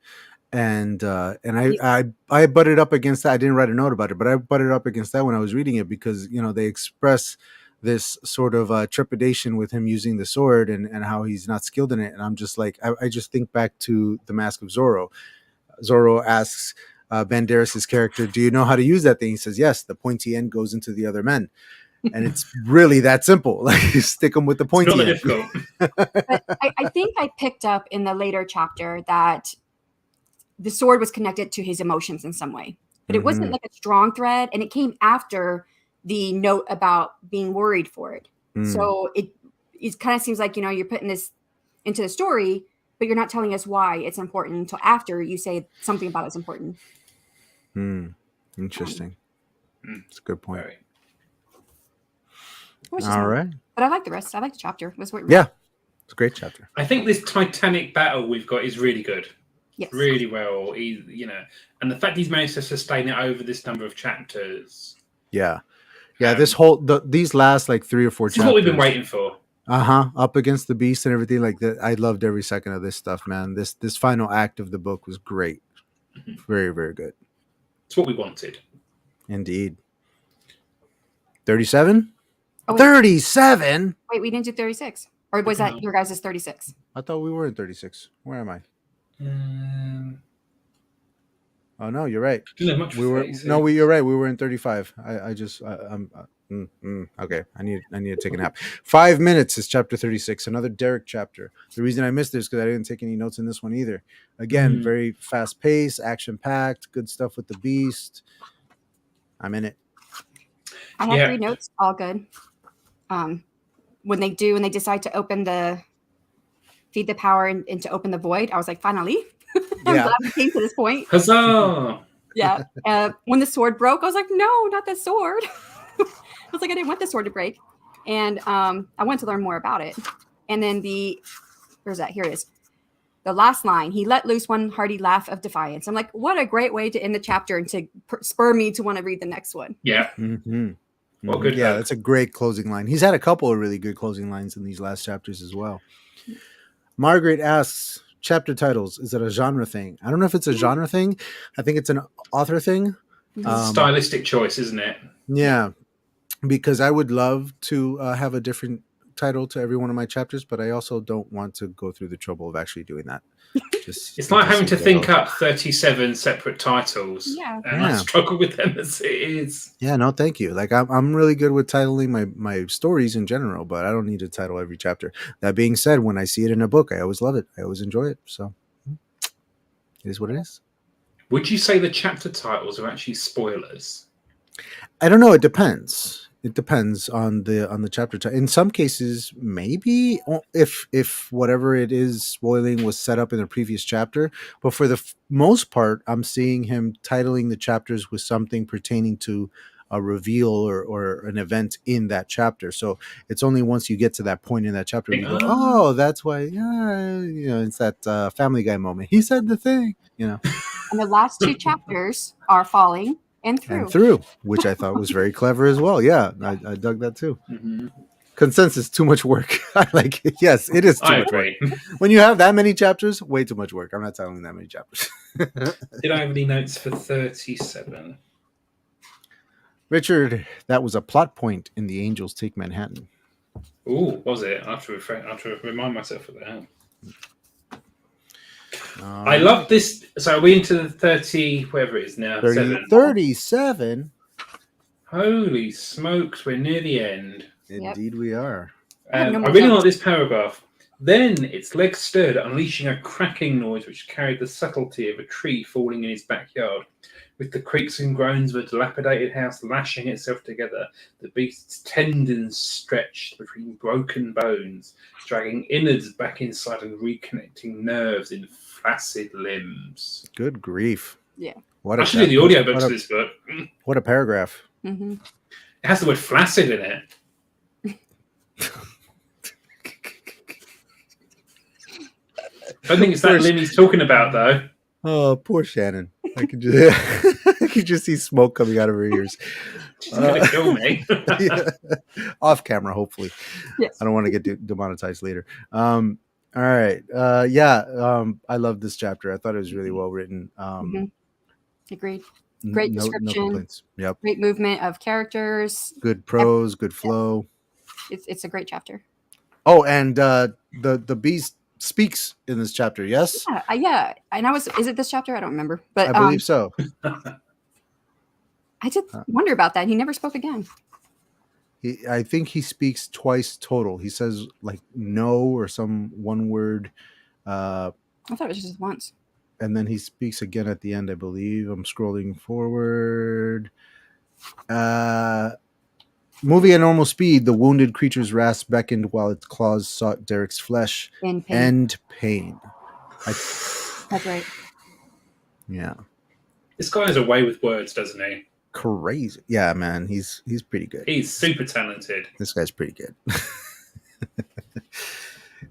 And I butted up against that. I didn't write a note about it, but I butted up against that when I was reading it because, they express this sort of trepidation with him using the sword and how he's not skilled in it. And I'm just like, I just think back to The Mask of Zorro. Zorro asks Banderas' character, "Do you know how to use that thing?" He says, "Yes, the pointy end goes into the other men." And it's really that simple. Like, stick them with the pointy end. It's not difficult. But I think I picked up in the later chapter that the sword was connected to his emotions in some way, but it wasn't like a strong thread, and it came after the note about being worried for it. So it kind of seems like you're putting this into the story, but you're not telling us why it's important until after you say something about it's important. Interesting. That's a good point. All right. But I like the rest. I like the chapter. It was it's a great chapter. I think this Titanic battle we've got is really good. Yes. Really well. And the fact he's managed to sustain it over this number of chapters. Yeah. These last like 3 or 4 chapters. This is what we've been waiting for. Up against the beast and everything like that. I loved every second of this stuff, man. This final act of the book was great. Very, very good. It's what we wanted. Indeed. 37? Oh, 37? Wait, we didn't do 36. Or was that your guys' 36? I thought we were in 36. Where am I? Oh no, you're right. Didn't have much for 36. You're right. We were in 35. Okay. I need to take a nap. 5 minutes is chapter 36. Another Derek chapter. The reason I missed this is because I didn't take any notes in this one either. Again, very fast paced, action packed, good stuff with the beast. I'm in it. I have 3 notes, all good. When they decide to open feed the power and to open the void, I was like, finally. I'm glad we came to this point. Huzzah! Yeah. When the sword broke, I was like, no, not the sword. I was like, I didn't want the sword to break. And I wanted to learn more about it. And then where's that? Here it is. The last line, he let loose one hearty laugh of defiance. I'm like, what a great way to end the chapter and to spur me to want to read the next one. Yeah. Well, good. Yeah, that's a great closing line. He's had a couple of really good closing lines in these last chapters as well. Margaret asks, chapter titles, is it a genre thing? I don't know if it's a genre thing. I think it's an author thing. Stylistic choice, isn't it? Yeah, because I would love to have a different title to every one of my chapters, but I also don't want to go through the trouble of actually doing that. It's like having to think up. up 37 separate titles. Yeah. And I struggle with them as it is. Yeah, no, thank you. Like I'm really good with titling my stories in general, but I don't need to title every chapter. That being said, when I see it in a book, I always love it. I always enjoy it. So it is what it is. Would you say the chapter titles are actually spoilers? I don't know. It depends. It depends on the chapter. In some cases, maybe if whatever it is spoiling was set up in the previous chapter. But for the most part, I'm seeing him titling the chapters with something pertaining to a reveal or an event in that chapter. So it's only once you get to that point in that chapter where you go, oh, that's why. Yeah, it's that Family Guy moment. He said the thing. And the last 2 chapters are Falling and Through. Which I thought was very clever as well. Yeah, I dug that too. Mm-hmm. Consensus, too much work. I like it. Yes, it is too much work. When you have that many chapters, way too much work. I'm not telling that many chapters. Did I have any notes for 37? Richard, that was a plot point in The Angels Take Manhattan. Ooh, was it? I have to remind myself of that. I love this. So are we into the 30, whatever it is now? 37? Holy smokes, we're near the end. Indeed we are. I really like this paragraph. Then its legs stirred, unleashing a cracking noise which carried the subtlety of a tree falling in his backyard. With the creaks and groans of a dilapidated house lashing itself together, the beast's tendons stretched between broken bones, dragging innards back inside and reconnecting nerves in flaccid limbs. Good grief. Yeah. I should do the audiobooks of this book. What a paragraph. Mm-hmm. It has the word flaccid in it. I don't think it's that limb he's talking about, though. Oh, poor Shannon. I could just see smoke coming out of her ears. She's going to kill me. Yeah. Off camera, hopefully. Yes. I don't want to get demonetized later. All right. I love this chapter. I thought it was really well written. Agreed. Great description. No complaints. Yep. Great movement of characters. Good prose, good flow. It's a great chapter. Oh, and the beast speaks in this chapter, yes? Yeah. And is it this chapter? I don't remember. But I believe so. I did wonder about that. He never spoke again. I think he speaks twice total. He says like no or some one word. I thought it was just once. And then he speaks again at the end, I believe. I'm scrolling forward. Moving at normal speed, the wounded creature's rasp beckoned while its claws sought Derek's flesh. And pain. That's right. Yeah. This guy has a way with words, doesn't he? Crazy. Yeah, man. He's pretty good. He's super talented. This guy's pretty good.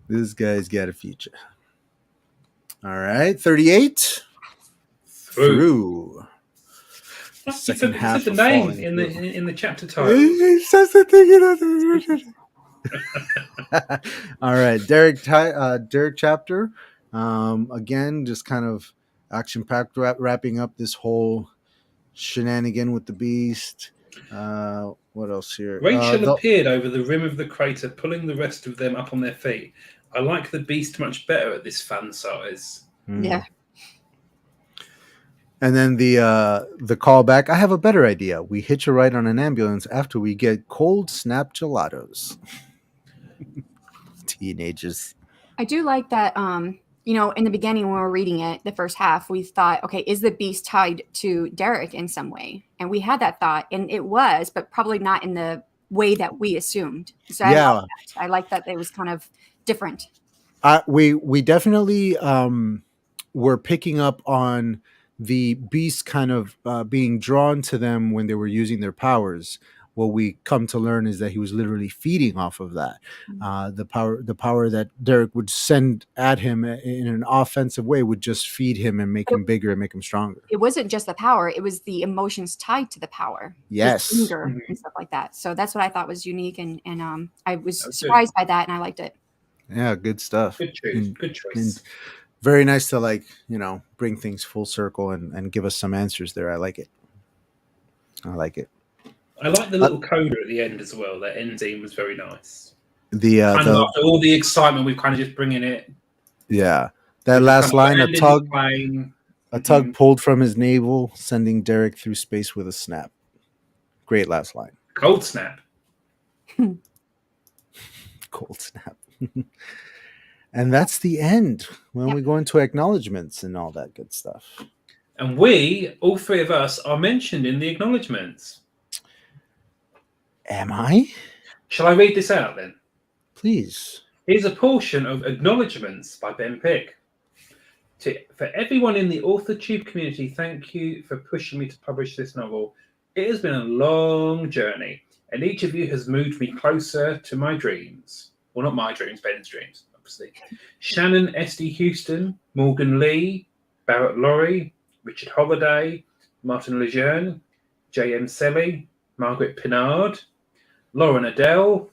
This guy's got a future. All right. 38. Through. Second half the name in the chapter title. It says the thing All right, Derek chapter. Again, just kind of action-packed, wrapping up this whole shenanigan with the beast. What else here? Rachel appeared over the rim of the crater, pulling the rest of them up on their feet. I like the beast much better at this fan size. Yeah. And then the callback. I have a better idea. We hitch a ride on an ambulance after we get cold snap gelatos. Teenagers. I do like that. In the beginning when we were reading it, the first half, we thought, okay, is the beast tied to Derek in some way? And we had that thought, and it was, but probably not in the way that we assumed. So I like that it was kind of different. We definitely were picking up on the beast kind of being drawn to them when they were using their powers. What we come to learn is that he was literally feeding off of that. The power that Derek would send at him in an offensive way would just feed him and make him bigger and make him stronger. It wasn't just the power; it was the emotions tied to the power. Yes, anger and stuff like that. So that's what I thought was unique, and I was surprised by that, and I liked it. Yeah, good stuff. Good choice. And very nice to bring things full circle and give us some answers there. I like it. I like the little coda at the end as well. That ending was very nice. Kind of the after all the excitement, we're kind of just bringing it. yeah, that We're just last kind of line, landing the plane. a tug pulled from his navel, sending Derek through space with a snap. Great last line. Cold snap. Cold snap. And that's the end when Yep. we go into acknowledgments and all that good stuff. And we, all three of us, are mentioned in the acknowledgements. Am I? Shall I read this out then? Please. Here's a portion of Acknowledgements by Ben Pick. For everyone in the AuthorTube community, thank you for pushing me to publish this novel. It has been a long journey, and each of you has moved me closer to my dreams. Well, not my dreams, Ben's dreams, obviously. Shannon S.D. Houston, Morgan Lee, Barrett Laurie, Richard Holiday, Martin Lejeune, J.M. Selly, Margaret Pinard, Lauren Adele,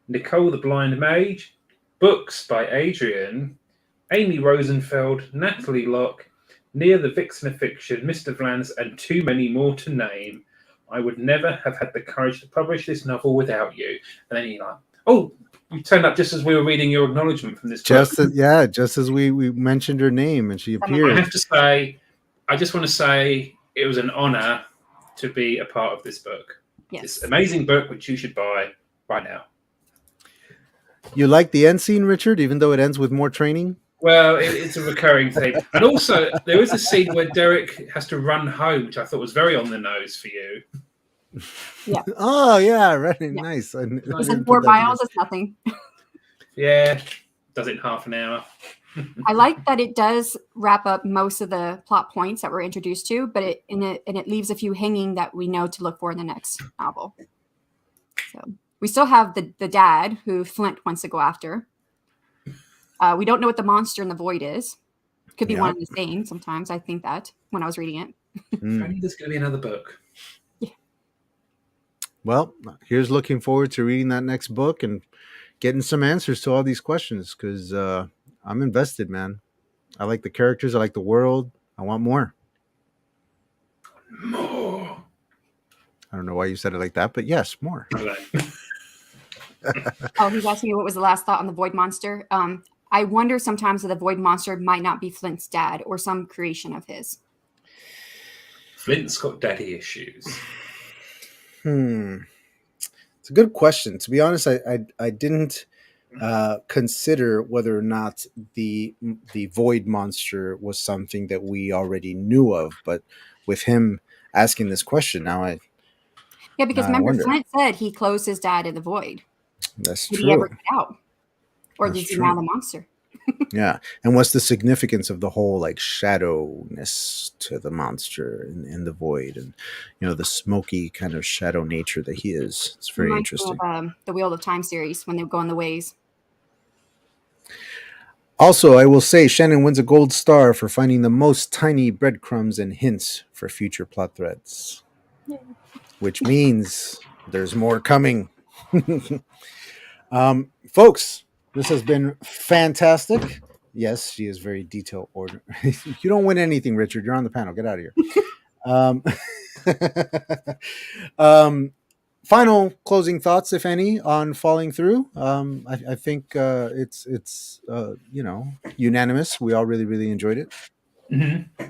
Nicole the Blind Mage, books by Adrian, Amy Rosenfeld, Natalie Locke, Nia the Vixen of Fiction, Mr. Vlans, and too many more to name. I would never have had the courage to publish this novel without you. And then you're like, oh, you turned up just as we were reading your acknowledgement from this book. Just as we mentioned her name and she I appeared. have to say, I just want to say it was an honor to be a part of this book. Yes. This amazing book, which you should buy right now. You like the end scene, Richard, even though it ends with more training? Well, it's a recurring theme. And also, there is a scene where Derek has to run home, which I thought was very on the nose for you. Yeah. Oh, yeah, right. Yeah. Nice. It's like 4 miles, it's nothing. Yeah, does it in half an hour. I like that it does wrap up most of the plot points that we're introduced to, but it leaves a few hanging that we know to look for in the next novel. So we still have the dad who Flint wants to go after. We don't know what the monster in the void is. Could be one and the same. Sometimes I think that when I was reading it. I think there's going to be another book. Yeah. Well, here's looking forward to reading that next book and getting some answers to all these questions because I'm invested, man. I like the characters. I like the world. I want more. More. I don't know why you said it like that, but yes, more. Oh, he's asking me what was the last thought on the void monster. I wonder sometimes that the void monster might not be Flint's dad or some creation of his. Flint's got daddy issues. It's a good question. To be honest, I didn't consider whether or not the void monster was something that we already knew of, but with him asking this question, Because remember, Flint said he closed his dad in the void. That's Did true. he ever get out? Or That's is he true. now the monster? Yeah. And what's the significance of the whole like shadowness to the monster in the void and, you know, the smoky kind of shadow nature that he is? It's very interesting. Of, the Wheel of Time series when they go on the ways. Also, I will say Shannon wins a gold star for finding the most tiny breadcrumbs and hints for future plot threads, which means there's more coming. Folks, this has been fantastic. Yes, she is very detail order. You don't win anything, Richard. You're on the panel. Get out of here. Final closing thoughts, if any, on Falling Through. I think it's unanimous. We all really, really enjoyed it. Mm-hmm.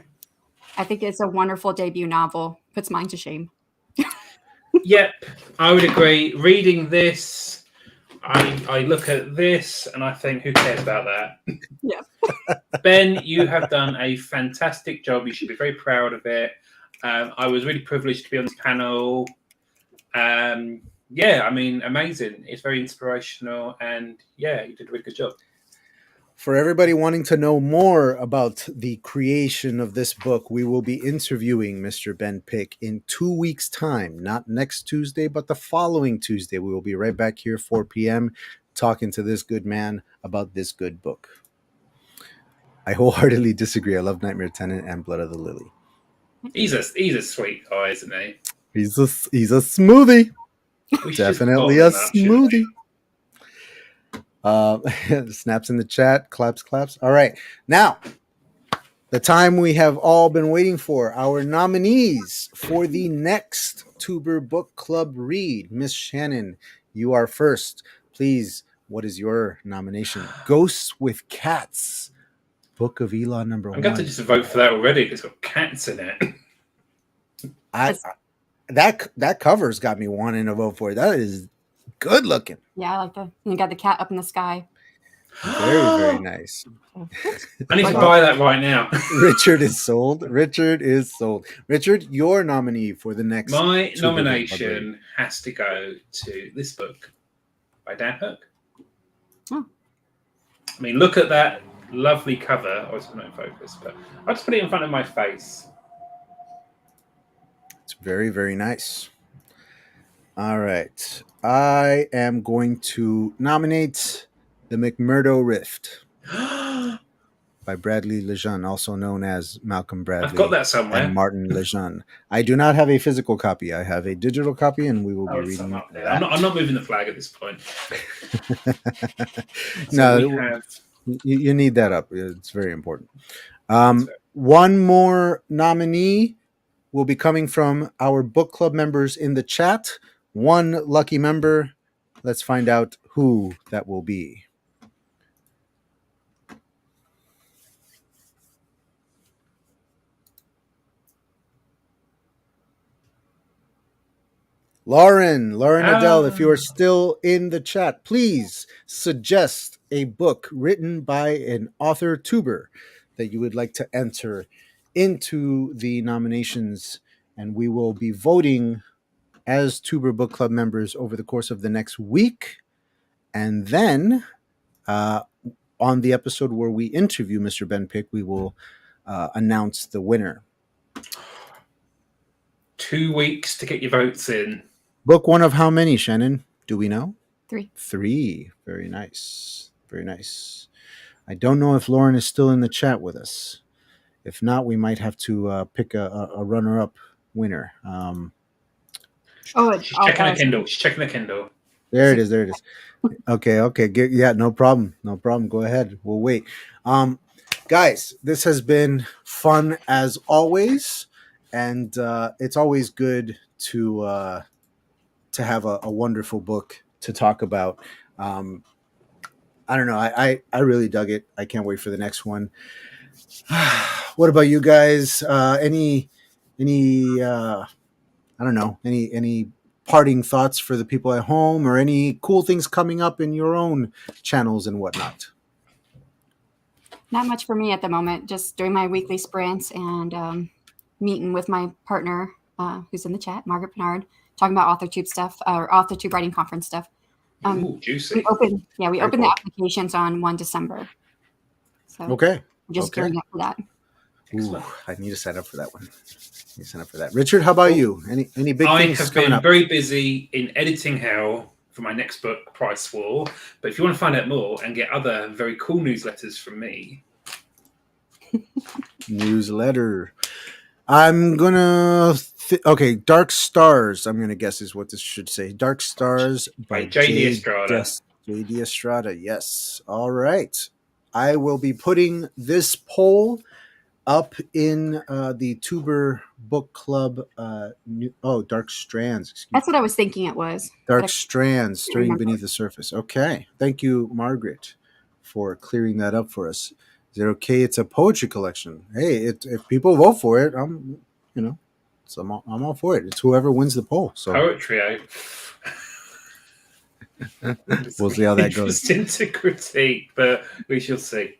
I think it's a wonderful debut novel. Puts mine to shame. Yep, I would agree. Reading this, I look at this and I think, who cares about that? Yeah. Ben, you have done a fantastic job. You should be very proud of it. I was really privileged to be on this panel. Yeah, I mean, amazing. It's very inspirational, and yeah, you did a really good job. For everybody wanting to know more about the creation of this book, we will be interviewing Mr. Ben Pick in 2 weeks' time. Not next Tuesday, but the following Tuesday. We will be right back here, 4 p.m., talking to this good man about this good book. I wholeheartedly disagree. I love Nightmare Tenant and Blood of the Lily. He's a sweet guy, isn't he? He's a smoothie. Definitely a smoothie. Snaps in the chat, claps. All right, now the time we have all been waiting for. Our nominees for the next Tuber Book Club read. Miss Shannon, you are first. please, what is your nomination? Ghosts with Cats, Book of Eli number I'm going to one. just vote for that already. It's got cats in it. That cover's got me wanting to vote for it. That is good looking. Yeah, I like you got the cat up in the sky. Very, very nice. I need to buy that right now. Richard is sold. Richard, your nominee for the next. My nomination has to go to this book by Dan Hook. Oh. I mean, look at that lovely cover. Oh, it's not in focus, but I'll just put it in front of my face. It's very, very nice. All right. I am going to nominate The McMurdo Rift by Bradley Lejeune, also known as Malcolm Bradley. I've got that somewhere. And Martin Lejeune. I do not have a physical copy. I have a digital copy, and we will be reading that. I'm not moving the flag at this point. No, you need that up. It's very important. One more nominee will be coming from our book club members in the chat. One lucky member. Let's find out who that will be. Lauren Adele, if you are still in the chat, please suggest a book written by an author tuber that you would like to enter into the nominations, and we will be voting as Tuber Book Club members over the course of the next week. And then on the episode where we interview Mr. Ben Pick, we will announce the winner. 2 weeks to get your votes in. Book one of how many, Shannon? Do we know? 3. 3. Very nice. Very nice. I don't know if Lauren is still in the chat with us. If not, we might have to pick a runner-up winner. She's checking the Kindle. She's checking the Kindle. There it is. Okay. Yeah, no problem. Go ahead. We'll wait. Guys, this has been fun as always, and it's always good to have a wonderful book to talk about. I don't know. I really dug it. I can't wait for the next one. What about you guys? Any I don't know, any parting thoughts for the people at home, or any cool things coming up in your own channels and whatnot? Not much for me at the moment. Just doing my weekly sprints and meeting with my partner, who's in the chat, Margaret Bernard, talking about AuthorTube stuff, or AuthorTube writing conference stuff. Ooh, juicy. We opened the applications on 1 December. So okay. Just gearing up for that. Ooh, I need to sign up for that one. Richard, how about you? Any big things? I have been very busy in editing hell for my next book, Price War. But if you want to find out more and get other very cool newsletters from me, newsletter. I'm gonna Dark Stars. I'm gonna guess is what this should say. Dark Stars by J.D. Estrada. J.D. Estrada. Yes. All right. I will be putting this poll up in the Tuber Book Club. Dark Strands. Excuse That's what I was thinking it was. Dark Strands, Stirring Beneath the Surface. Okay. Thank you, Margaret, for clearing that up for us. Is it okay? It's a poetry collection. Hey, if people vote for it, I'm all for it. It's whoever wins the poll. So poetry. We'll see how that goes. Interesting to critique, but we shall see.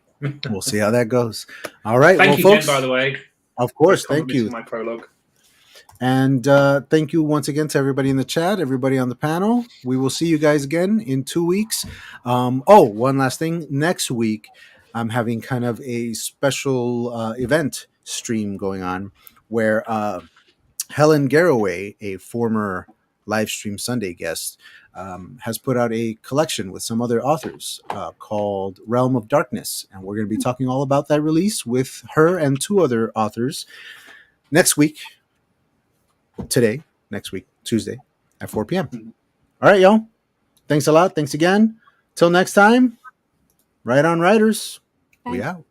We'll see how that goes. All right. Thank you, folks, Jen, by the way. Of course. Thank you. My prologue. And thank you once again to everybody in the chat, everybody on the panel. We will see you guys again in 2 weeks. One last thing. Next week, I'm having kind of a special event stream going on where Helen Garraway, a former Livestream Sunday guest, has put out a collection with some other authors called Realm of Darkness. And we're going to be talking all about that release with her and 2 other authors next week. Next week, Tuesday at 4 p.m. All right, y'all. Thanks a lot. Thanks again. Till next time, Write on Writers. We out.